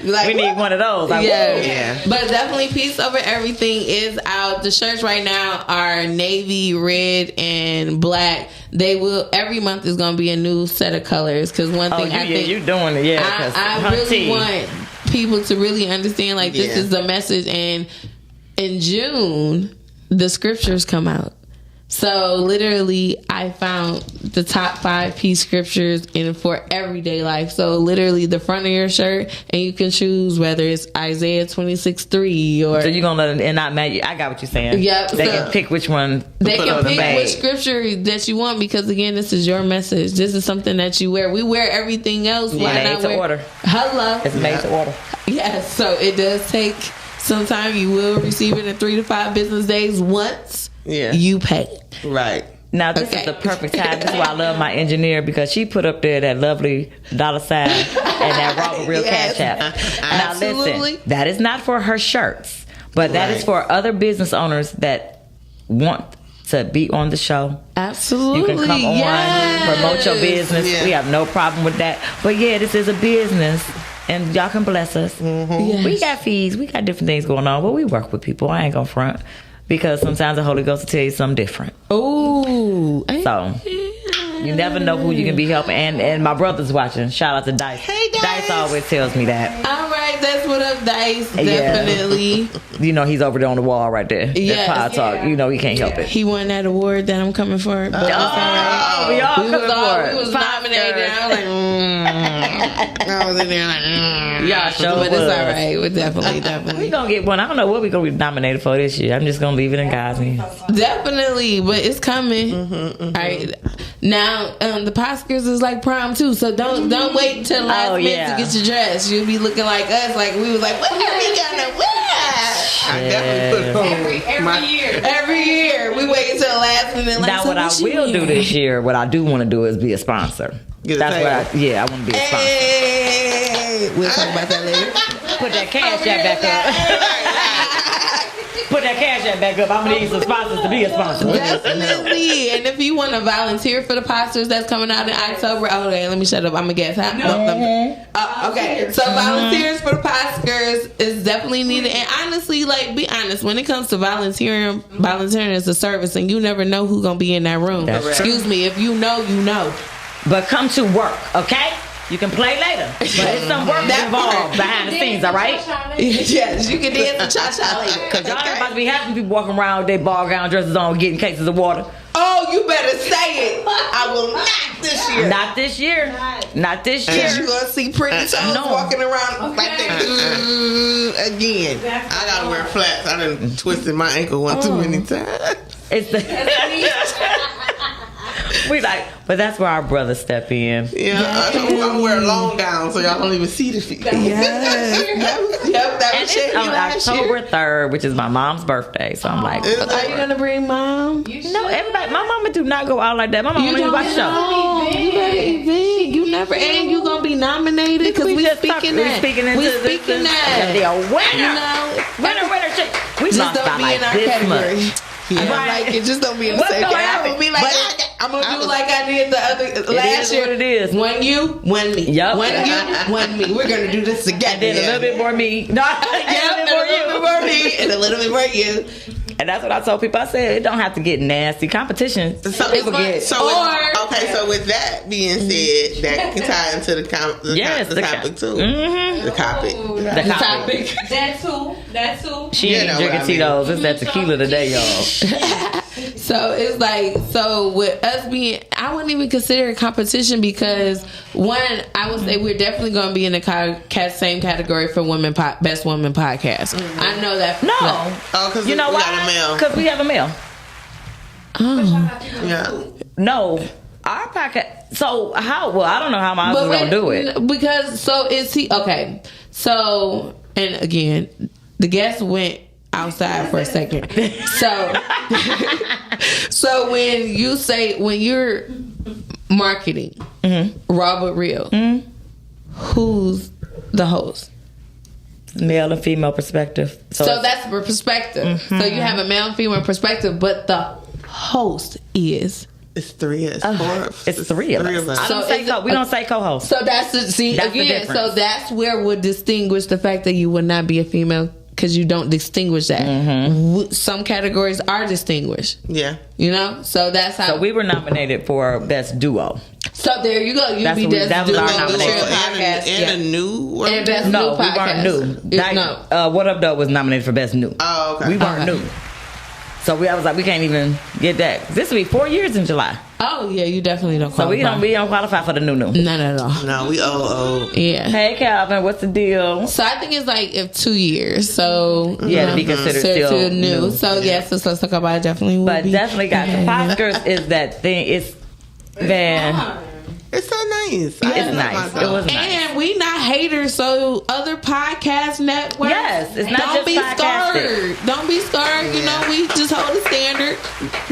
Like, we need one of those. Like, yeah. But definitely, Peace Over Everything is out. The shirts right now are navy, red, and black. They will every month is going to be a new set of colors. Because one thing I think you're doing it. Yeah, I really want people to really understand. Like this is the message. And in June, the scriptures come out. So literally, I found the top 5 peace scriptures for everyday life. So literally, the front of your shirt, and you can choose whether it's Isaiah 26:3 or. So you're gonna let them and not mad you. I got what you're saying. Yep. They can pick which one. They can pick which scripture that you want because again, this is your message. This is something that you wear. We wear everything else. Why not made to order. Hello. It's made to order. Yes. So it does take some time. You will receive it in 3 to 5 business days. Once you pay. Right. Now this is the perfect time. This is why I love my engineer because she put up there that lovely $sign and that RawbutReal Cash App. Now listen, that is not for her shirts, but that is for other business owners that want to be on the show. Absolutely. You can come on, promote your business. Yeah. We have no problem with that. But yeah, this is a business. And y'all can bless us. Mm-hmm. Yes. We got fees. We got different things going on. But we work with people. I ain't gonna front. Because sometimes the Holy Ghost will tell you something different. Ooh. So, you never know who you can be helping. And my brother's watching. Shout out to Dice. Hey, Dice. Dice always tells me that. All right, that's what up, Dice. Definitely. You know, he's over there on the wall right there. Yes. Podtalk. You know, he can't help it. He won that award that I'm coming for. But we all coming for it. We was nominated. I was like, I was in there like, yeah, sure. But it's all right. We're definitely. We gonna get one. I don't know what we gonna be nominated for this year. I'm just gonna leave it in God's hands. Definitely, but it's coming. All right. Now, the Oscars is like prom too, so don't wait until last minute to get your dress. You'll be looking like us, like we was like, what are we gonna wear? I definitely put on every year. We wait until the last minute. Like, now, what I will do this year, what I do want to do is be a sponsor. That's what I want to be a sponsor. Hey, we'll talk about that later. Put that cash app back up. Put that cash app back up. I'm gonna need some sponsors to be a sponsor. Definitely. And if you want to volunteer for the posters that's coming out in October, okay, let me shut up. I'm gonna guess. Okay, so volunteers for the posters is definitely needed. And honestly, like, be honest, when it comes to volunteering is a service, and you never know who's gonna be in that room. Excuse me, if you know, you know. But come to work, okay? You can play later, but it's some work involved behind the scenes, all right? Yes, you can dance and cha-cha later. Because y'all about to be having people walking around with their ball gown dresses on, getting cases of water. Oh, you better say it. I will not this year. Not this year. Not this year. You're going to see pretty toes walking around like that. Again, I got to wear flats. I done twisted my ankle one too many times. It's the... We like, but that's where our brothers step in. Yeah, I'm wearing long gowns so y'all don't even see the feet. Yes. Yep, that was it's on October 3rd, which is my mom's birthday. So I'm like, are you gonna bring mom? No, everybody. My mama do not go out like that. My mama only watch show. You never, and you gonna be nominated because we speaking that. We speaking that. They're winner. Winner. We just don't be in our category. Yeah. Right. Like, it just don't be in the same category. I'm gonna be like, I'm gonna do like I did the other last year. What it is. One you, one me. Yep. One you, one me. We're gonna do this together. And then a little bit more me. No, and a little bit more me, and a little bit more you. And that's what I told people. I said it don't have to get nasty. Competition. So with that being said, that can tie into the topic too. Mm-hmm. The topic. That too. She ain't drinking Tito's. It's that tequila today, y'all. So it's like, so with us being, I wouldn't even consider it competition because one, I would say we're definitely going to be in the same category for best women podcast. I know that. No. Because you know we why? got a male. Because we have a male. Yeah. No. Our podcast. So how? Well, I don't know how my husband's going to do it. Because, so is he, okay. So, and again, the guest went outside for a second. So when you're marketing RawbutReal, who's the host? Male and female perspective. So that's the perspective. So you have a male and female perspective, but the host is. It's three of us. It's three of us. We don't say co-host. So that's the again. So that's where would distinguish the fact that you would not be a female because you don't distinguish that. Some categories are distinguished. Yeah, you know. So that's how. So we were nominated for best duo. So there you go. You be that was duo our nomination. And a new. And best no, new podcast. We weren't new. No. What Up Though was nominated for best new. Oh, okay. We weren't new. So I was like, we can't even get that. This will be 4 years in July. Oh yeah, you definitely don't qualify. So we don't qualify for the new. None at all. No, we old. Yeah. Hey Calvin, what's the deal? So I think it's like 2 years. So to be considered still new. So yes, let's talk about it. Definitely. But definitely got the Oscars is that thing. It's man. It's so nice. It's nice. It was nice. And we not haters, so other podcast networks. Yes, it's not don't just be podcastic. scared. Don't be scared. You know, we just hold the standard.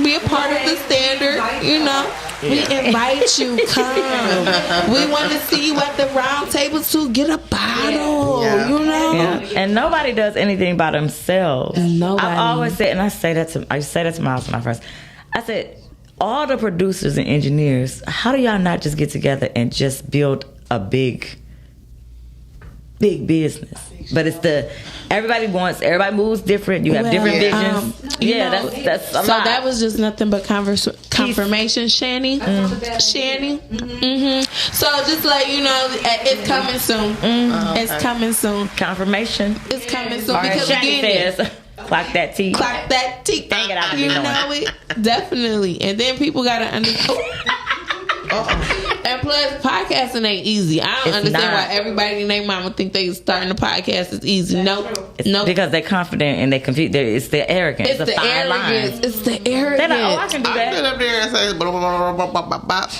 Be a part of the standard. You know, we invite you. Come. We want to see you at the round table too. Get a bottle. You know. Yeah. And nobody does anything by themselves. Nobody. I've always said, and I say that to my house when I first. I said, all the producers and engineers, how do y'all not just get together and just build a big business? But it's everybody moves different. You have different visions. That's a lot. So that was just nothing but confirmation, Shani. Shani. So just like, you know, it's coming soon. It's coming soon. Confirmation. It's coming soon. All right, because Shani says, clock that T. Clock that T. Dang it, I You know it. Definitely. And then people got to understand. And plus, podcasting ain't easy. I don't understand why everybody and their mama think they starting a podcast is easy. Nope. Because they're confident and they compete. It's their arrogance. It's the arrogance. It's the arrogance. They're like, I can do that. I sit up there and say, blah, blah, blah, blah, blah, blah.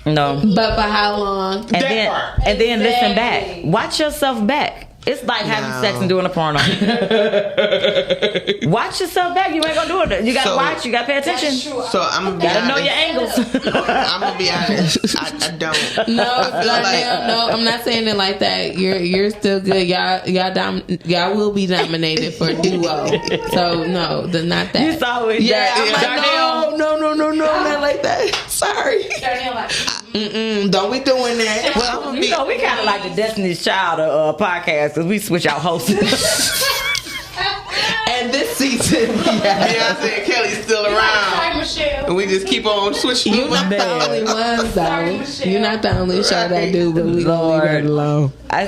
No. But for how long? And then listen back. Watch yourself back. It's like having sex and doing a porno. Watch yourself back. You ain't gonna do it. You gotta watch. You gotta pay attention. So I'm gonna gotta know your angles. I'm gonna be honest. I don't. No, I'm not saying it like that. You're still good. Y'all will be nominated for duo. So no, not that. You saw it. I'm like, no, not like that. Sorry. Don't be doing that. Well, we kind of like the Destiny's Child of podcast because we switch out hosts. And this season, Beyonce and Kelly's still around, and we just keep on switching. You're not the only ones, though. You're not the only show that do, but we gonna leave it alone. I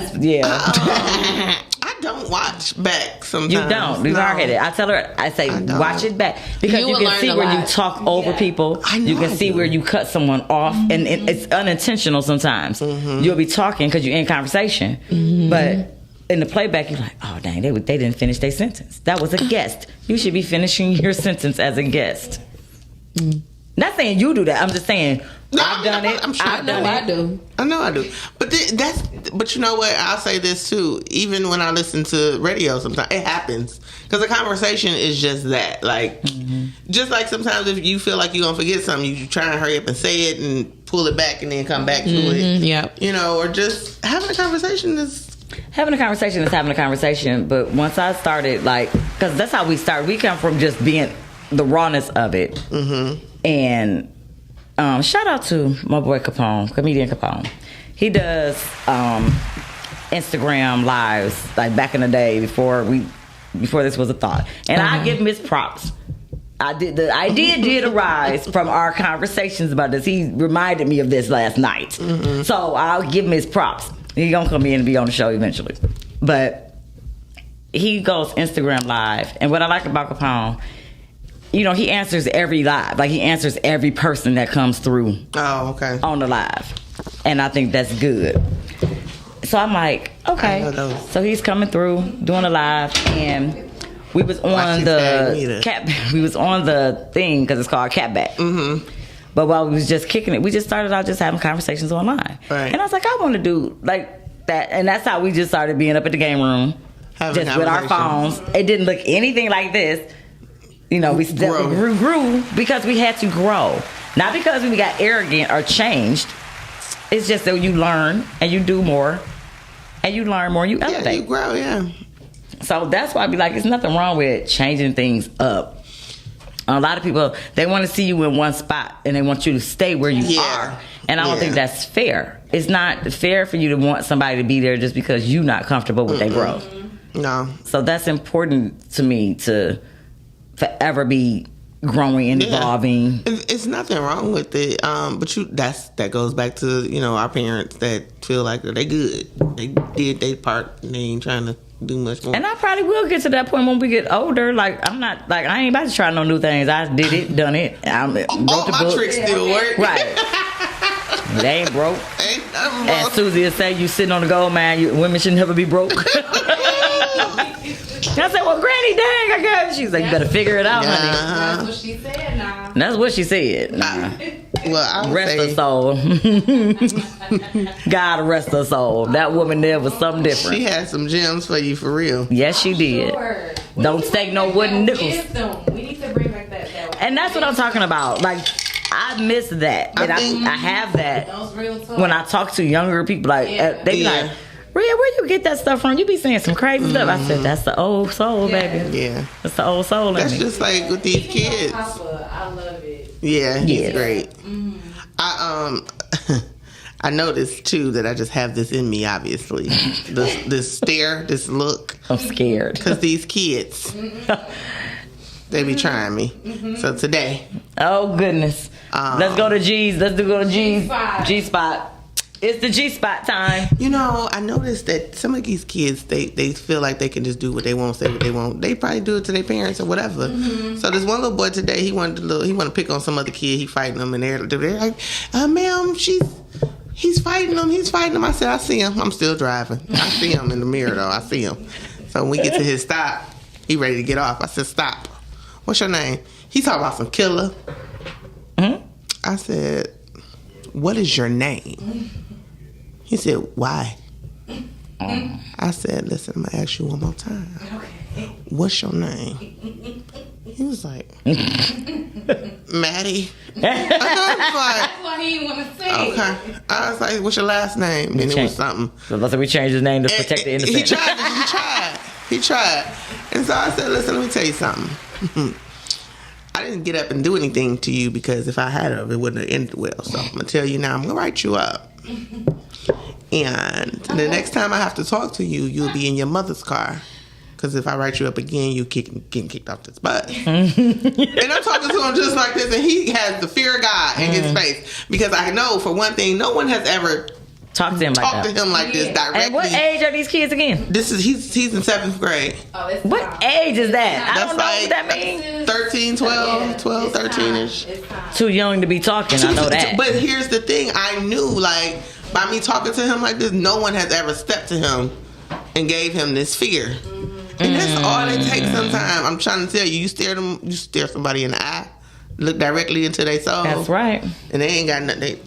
don't watch back sometimes. You don't. You're hard-headed. I tell her, I say, watch it back. Because you can see where you talk over people. You can see where you cut someone off. And it's unintentional sometimes. You'll be talking because you're in conversation. But in the playback, you're like, oh, dang, they didn't finish their sentence. That was a guest. You should be finishing your sentence as a guest. Not saying you do that. I'm just saying I've done it. I'm sure I know I do. But you know what? I'll say this too. Even when I listen to radio, sometimes it happens because the conversation is just that. Like, just like sometimes if you feel like you're gonna forget something, you try and hurry up and say it and pull it back and then come back to it. Yeah. You know, or just having a conversation is. Having a conversation is having a conversation, but once I started, like, because that's how we started. We come from just being the rawness of it. And shout out to my boy Capone, comedian Capone. He does Instagram lives like back in the day before this was a thought, and I give him his props. The idea did arise from our conversations about this. He reminded me of this last night, so I'll give him his props. He's gonna come in and be on the show eventually, but he goes Instagram live, and what I like about Capone, he answers every live. Like, he answers every person that comes through. Oh, okay. On the live. And I think that's good. So I'm like, okay. So he's coming through, doing a live, and we was on we was on the thing, because it's called Catback. Mm-hmm. But while we was just kicking it, we just started out just having conversations online. Right. And I was like, I want to do like that. And that's how we just started being up at the game room, just with our phones. It didn't look anything like this. We grew because we had to grow. Not because we got arrogant or changed. It's just that you learn and you do more. And you learn more and you elevate. Yeah, you grow, yeah. So that's why I be like, there's nothing wrong with changing things up. A lot of people, they want to see you in one spot and they want you to stay where you are. And I don't think that's fair. It's not fair for you to want somebody to be there just because you're not comfortable with their growth. No. So that's important to me, to forever be growing and evolving. It's nothing wrong with it. But that goes back to, our parents that feel like they good. They did their part and they ain't trying to do much more. And I probably will get to that point when we get older. Like, I'm not, like, I ain't about to try no new things. I did it, done it. All my tricks still work. Right. They ain't broke. Ain't nothing broke. And Susie will say, you sitting on the gold mine, women should never be broke. I said, well, Granny, dang, I got it. She's like, you better figure it out, honey. That's what she said, nah. That's what she said. Nah. Well, rest her soul. God rest her soul. That woman there was something different. She had some gems for you, for real. Yes, she did. Sure. Don't stake no wooden nickels. We need to bring back that. And that's what I'm talking about. Like, I miss that. And I have that when I talk to younger people. Like, they be like, Rhea, where you get that stuff from? You be saying some crazy stuff. I said, that's the old soul, baby. Yeah. That's the old soul. That's just like with these kids. I love it. Yeah, he's great. Mm-hmm. I noticed too that I just have this in me, obviously. This stare, this look. I'm scared. Because these kids, they be trying me. Mm-hmm. So today. Oh, goodness. Let's go to G's. Let's go to G's. G-Spot. It's the G-Spot time. I noticed that some of these kids, they feel like they can just do what they want, say what they want. They probably do it to their parents or whatever. Mm-hmm. So this one little boy today, he wanted to pick on some other kid. He fighting them, and they're like, ma'am, he's fighting him. He's fighting him. I said, I see him. I'm still driving. I see him in the mirror, though. I see him. So when we get to his stop, he ready to get off. I said, stop. What's your name? He talking about some killer. Mm-hmm. I said, what is your name? He said, why? I said, listen, I'm going to ask you one more time. Okay. What's your name? He was like, Maddie. That's why he didn't want to say. Okay. I was like, what's your last name? And it was something. So we changed his name to protect the innocent. He tried. And so I said, listen, let me tell you something. I didn't get up and do anything to you because if I had it wouldn't have ended well. So I'm going to tell you now, I'm going to write you up. And the next time I have to talk to you, you'll be in your mother's car. Because if I write you up again, you getting kicked off this bus. And I'm talking to him just like this, and he has the fear of God in his face. Because I know, for one thing, no one has ever talked to him like this directly. And what age are these kids again? He's in 7th grade. Oh, what age is that? I don't know what that means. 13, 12, 13-ish. Too young to be talking, I know that. But here's the thing, I knew, like, by me talking to him like this, no one has ever stepped to him and gave him this fear. And that's all it takes sometimes. I'm trying to tell you, you stare somebody in the eye, look directly into their soul. That's right. And they ain't got nothing.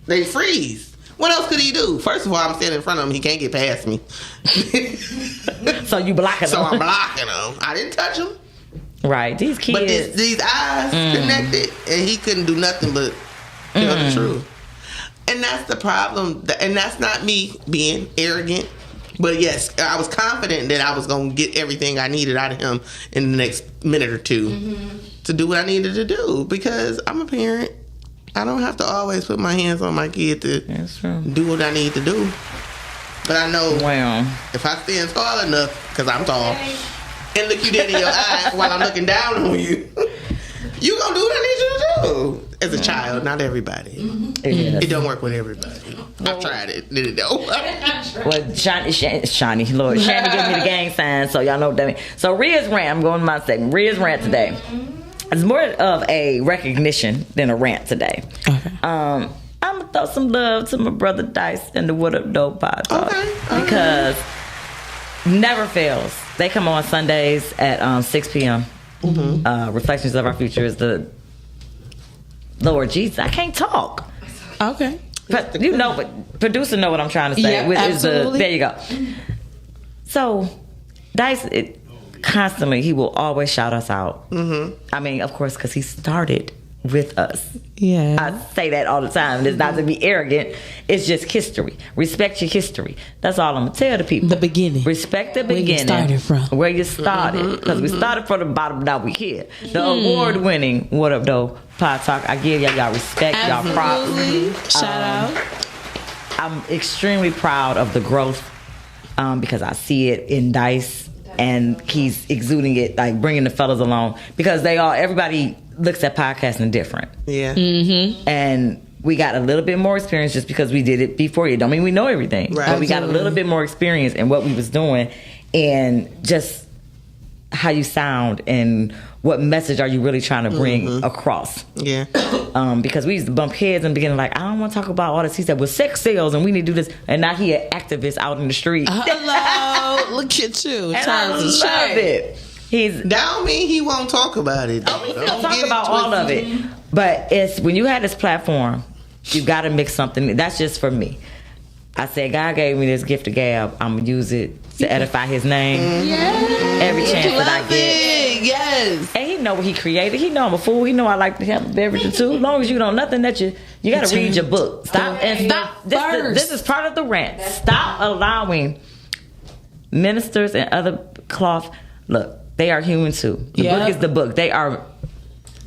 They freeze. What else could he do? First of all, I'm standing in front of him. He can't get past me. So you blocking him. So I'm blocking him. I didn't touch him. Right. These kids. But these eyes connected, and he couldn't do nothing but tell the truth. And that's the problem. And that's not me being arrogant. But yes, I was confident that I was going to get everything I needed out of him in the next minute or two to do what I needed to do. Because I'm a parent. I don't have to always put my hands on my kid to do what I need to do. But I know if I stand tall enough, because I'm tall, and look you dead in your eyes while I'm looking down on you, you going to do what I need you to do. As a child, not everybody. It don't work with everybody. I've tried it. Did it though? Well, Shiny, Lord. Shanny gave me the gang sign, so y'all know what that means. So Rhea's rant, I'm going to my segment. Rhea's rant today. It's more of a recognition than a rant today. Okay. I'm gonna throw some love to my brother Dice and the What Up Dope Podtalk because never fails. They come on Sundays at 6 p.m. Reflections of Our Future is the Lord Jesus. I can't talk. Okay. But you know, but producer know what I'm trying to say. Yeah, absolutely. There you go. So Dice, constantly, he will always shout us out. I mean, of course, because he started with us. Yeah. I say that all the time. It's not to be arrogant. It's just history. Respect your history. That's all I'm going to tell the people. The beginning. Respect the beginning. Where you started from. Where you started. Because we started from the bottom, now we here. The award-winning What Up Though Podtalk. I give y'all respect, y'all props. Shout out. I'm extremely proud of the growth because I see it in Dice, and he's exuding it, like bringing the fellas along, because everybody looks at podcasting different. Yeah. And we got a little bit more experience just because we did it before you. Don't mean we know everything. Right. But we got a little bit more experience in what we was doing, and just how you sound and what message are you really trying to bring across. Yeah. Because we used to bump heads in the beginning, like, I don't want to talk about all this. He said, well, sex sells and we need to do this. And now he an activist out in the street. Hello. Look at you. And I love it. That don't mean he won't talk about it. Oh, he'll talk about all of it. But it's when you had this platform, you got to mix something. That's just for me. I said, God gave me this gift of gab. I'm going to use it to edify his name. Every chance that I get. Yes. And he know what he created. He know I'm a fool. He know I like to have a beverage or two. As long as you know nothing that you got to read your book. Stop. This is part of the rant. Stop allowing ministers and other cloth. Look, they are human too. The book is the book. They are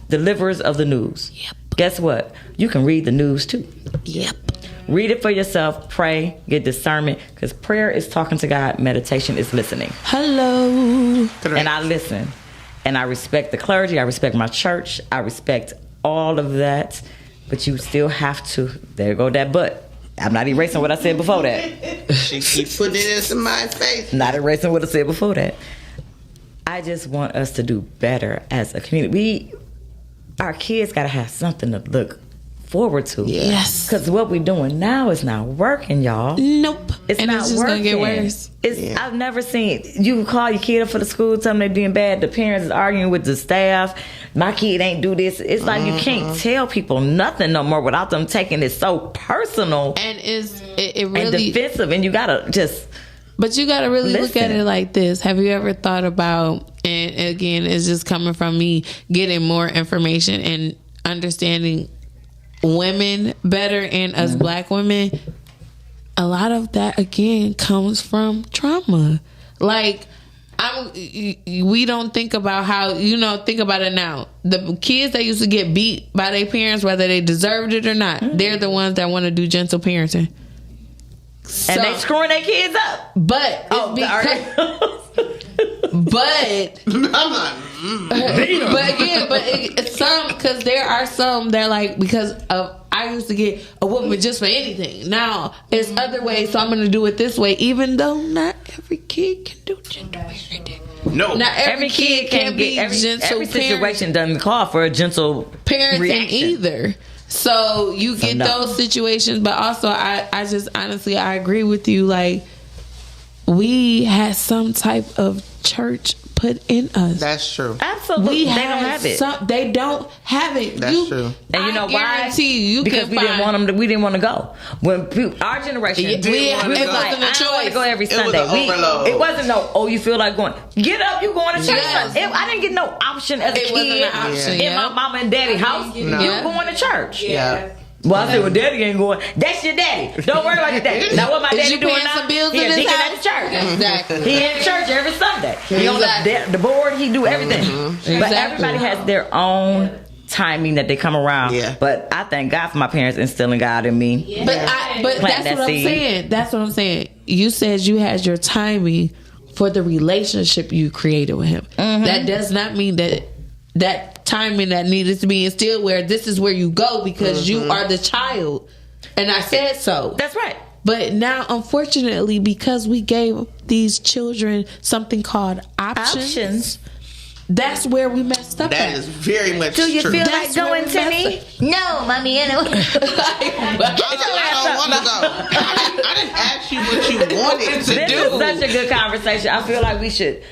deliverers of the news. Yep. Guess what? You can read the news too. Yep. Read it for yourself. Pray. Get discernment. Because prayer is talking to God. Meditation is listening. Hello. And I listen. And I respect the clergy. I respect my church. I respect all of that. But you still have to. There go that but. I'm not erasing what I said before that. She keeps putting it in my face. Not erasing what I said before that. I just want us to do better as a community. Our kids got to have something to look forward to. Yes. Because what we're doing now is not working, y'all. Nope. It's not just working. Gonna get worse. I've never seen you call your kid up for the school, tell them they're doing bad. The parents is arguing with the staff. My kid ain't do this. It's like you can't tell people nothing no more without them taking it so personal and it really and defensive. And you gotta just. But you gotta really listen. look at it like this. Have you ever thought about? And again, it's just coming from me getting more information and understanding women better and us black women. A lot of that again comes from trauma. Like we don't think about how, think about it now. The kids that used to get beat by their parents, whether they deserved it or not, they're the ones that want to do gentle parenting. And they screwing their kids up. But but because there are some that like, because of I used to get a whooping just for anything. Now it's other ways, so I'm going to do it this way, even though not every kid can do gentle parenting. No, not every kid can be gentle. Every situation doesn't call for a gentle parenting reaction either. So you get those situations, but also I just honestly I agree with you. Like we had some type of church put in us. That's true. Absolutely, they don't have it. They don't have it. That's true. And you know why? You because we didn't want them to. We didn't want to go. When our generation, we was like, I don't want to go every Sunday. It wasn't no. Oh, you feel like going? Get up, you going to church? Yes. I didn't get no option as a kid in my mama and daddy house. You going to church? Yeah. Well, I said, well, daddy ain't going. That's your daddy. Don't worry about your daddy. Now, what my daddy doing now? He a deacon at the church. Exactly. He in church every Sunday. He on the board. He do everything. But everybody has their own timing that they come around. Yeah. But I thank God for my parents instilling God in me. Yeah. But that's what I'm saying. That's what I'm saying. You said you had your timing for the relationship you created with him. That does not mean that timing that needed to be instilled where this is where you go because you are the child. And I said so. That's right. But now, unfortunately, because we gave these children something called options. That's where we messed up. That is very much true. Do you feel like going, Timmy? No, mommy, I don't. I don't want to go. I didn't ask you what you wanted to This do. is such a good conversation. I feel like we should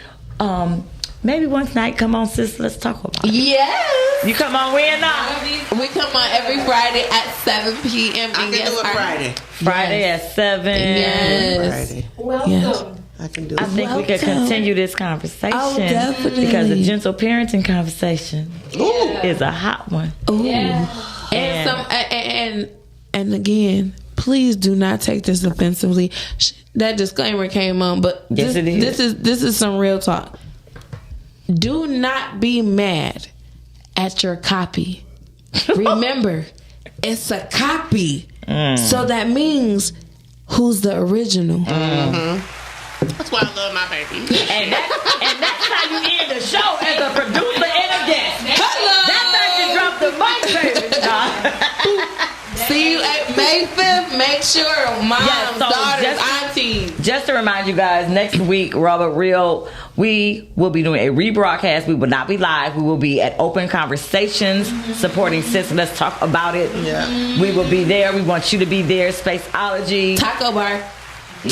maybe one night come on, sis. Let's talk about it. Yes. You come on when now? We come on every Friday at 7 p.m. I can do it Friday. Friday at 7. Yes. Friday. Welcome. Yes. I can do it. I think we could continue this conversation. Oh, definitely. Because the gentle parenting conversation is a hot one. Ooh. Yeah. And again, please do not take this offensively. That disclaimer came on, but Yes, it is. This is some real talk. Do not be mad at your copy. Remember, it's a copy. So that means who's the original. That's why I love my baby. And that's how you end the show as a producer and a guest. Hello. That's how you drop the mic, baby. See you at May 5th. Make sure moms, daughters, aunties. Just to remind you guys, next week, RawbutReal, we will be doing a rebroadcast. We will not be live. We will be at Open Conversations supporting Sis. Let's talk about it. Yeah. We will be there. We want you to be there. Spaceology. Taco bar.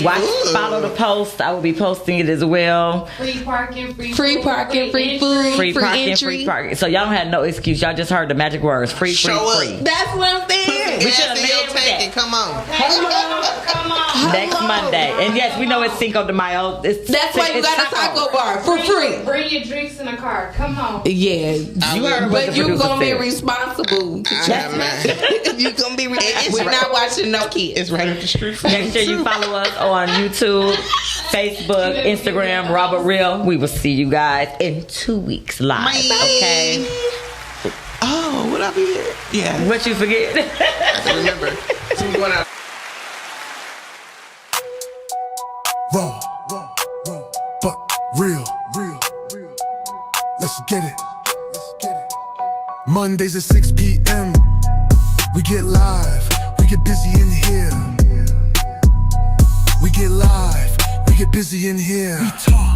Watch, follow the post. I will be posting it as well. Free parking, free Free parking, free food, Free parking, entry. free parking. So y'all don't have no excuse. Y'all just heard the magic words. Free, free, Show free. up. That's what I'm saying. We should have Gas in your led with tank that. and come on. Come on. Next Monday. And yes, we know it's Cinco de Mayo. That's why you got a taco bar for free. Bring your drinks in the car. Come on. Yeah, You heard what but the you producer gonna be said. responsible. You gonna be We're not watching no kids. It's right up the street from Make sure you follow us on YouTube, Facebook, Instagram, RawbutReal. We will see you guys in 2 weeks live. Okay? Oh, would I be here? Yeah. What you forget? I can remember. So we're going out. Raw, but real. Let's get it. Mondays at 6 p.m. We get live. We get busy in here. We get live. We get busy in here. We talk.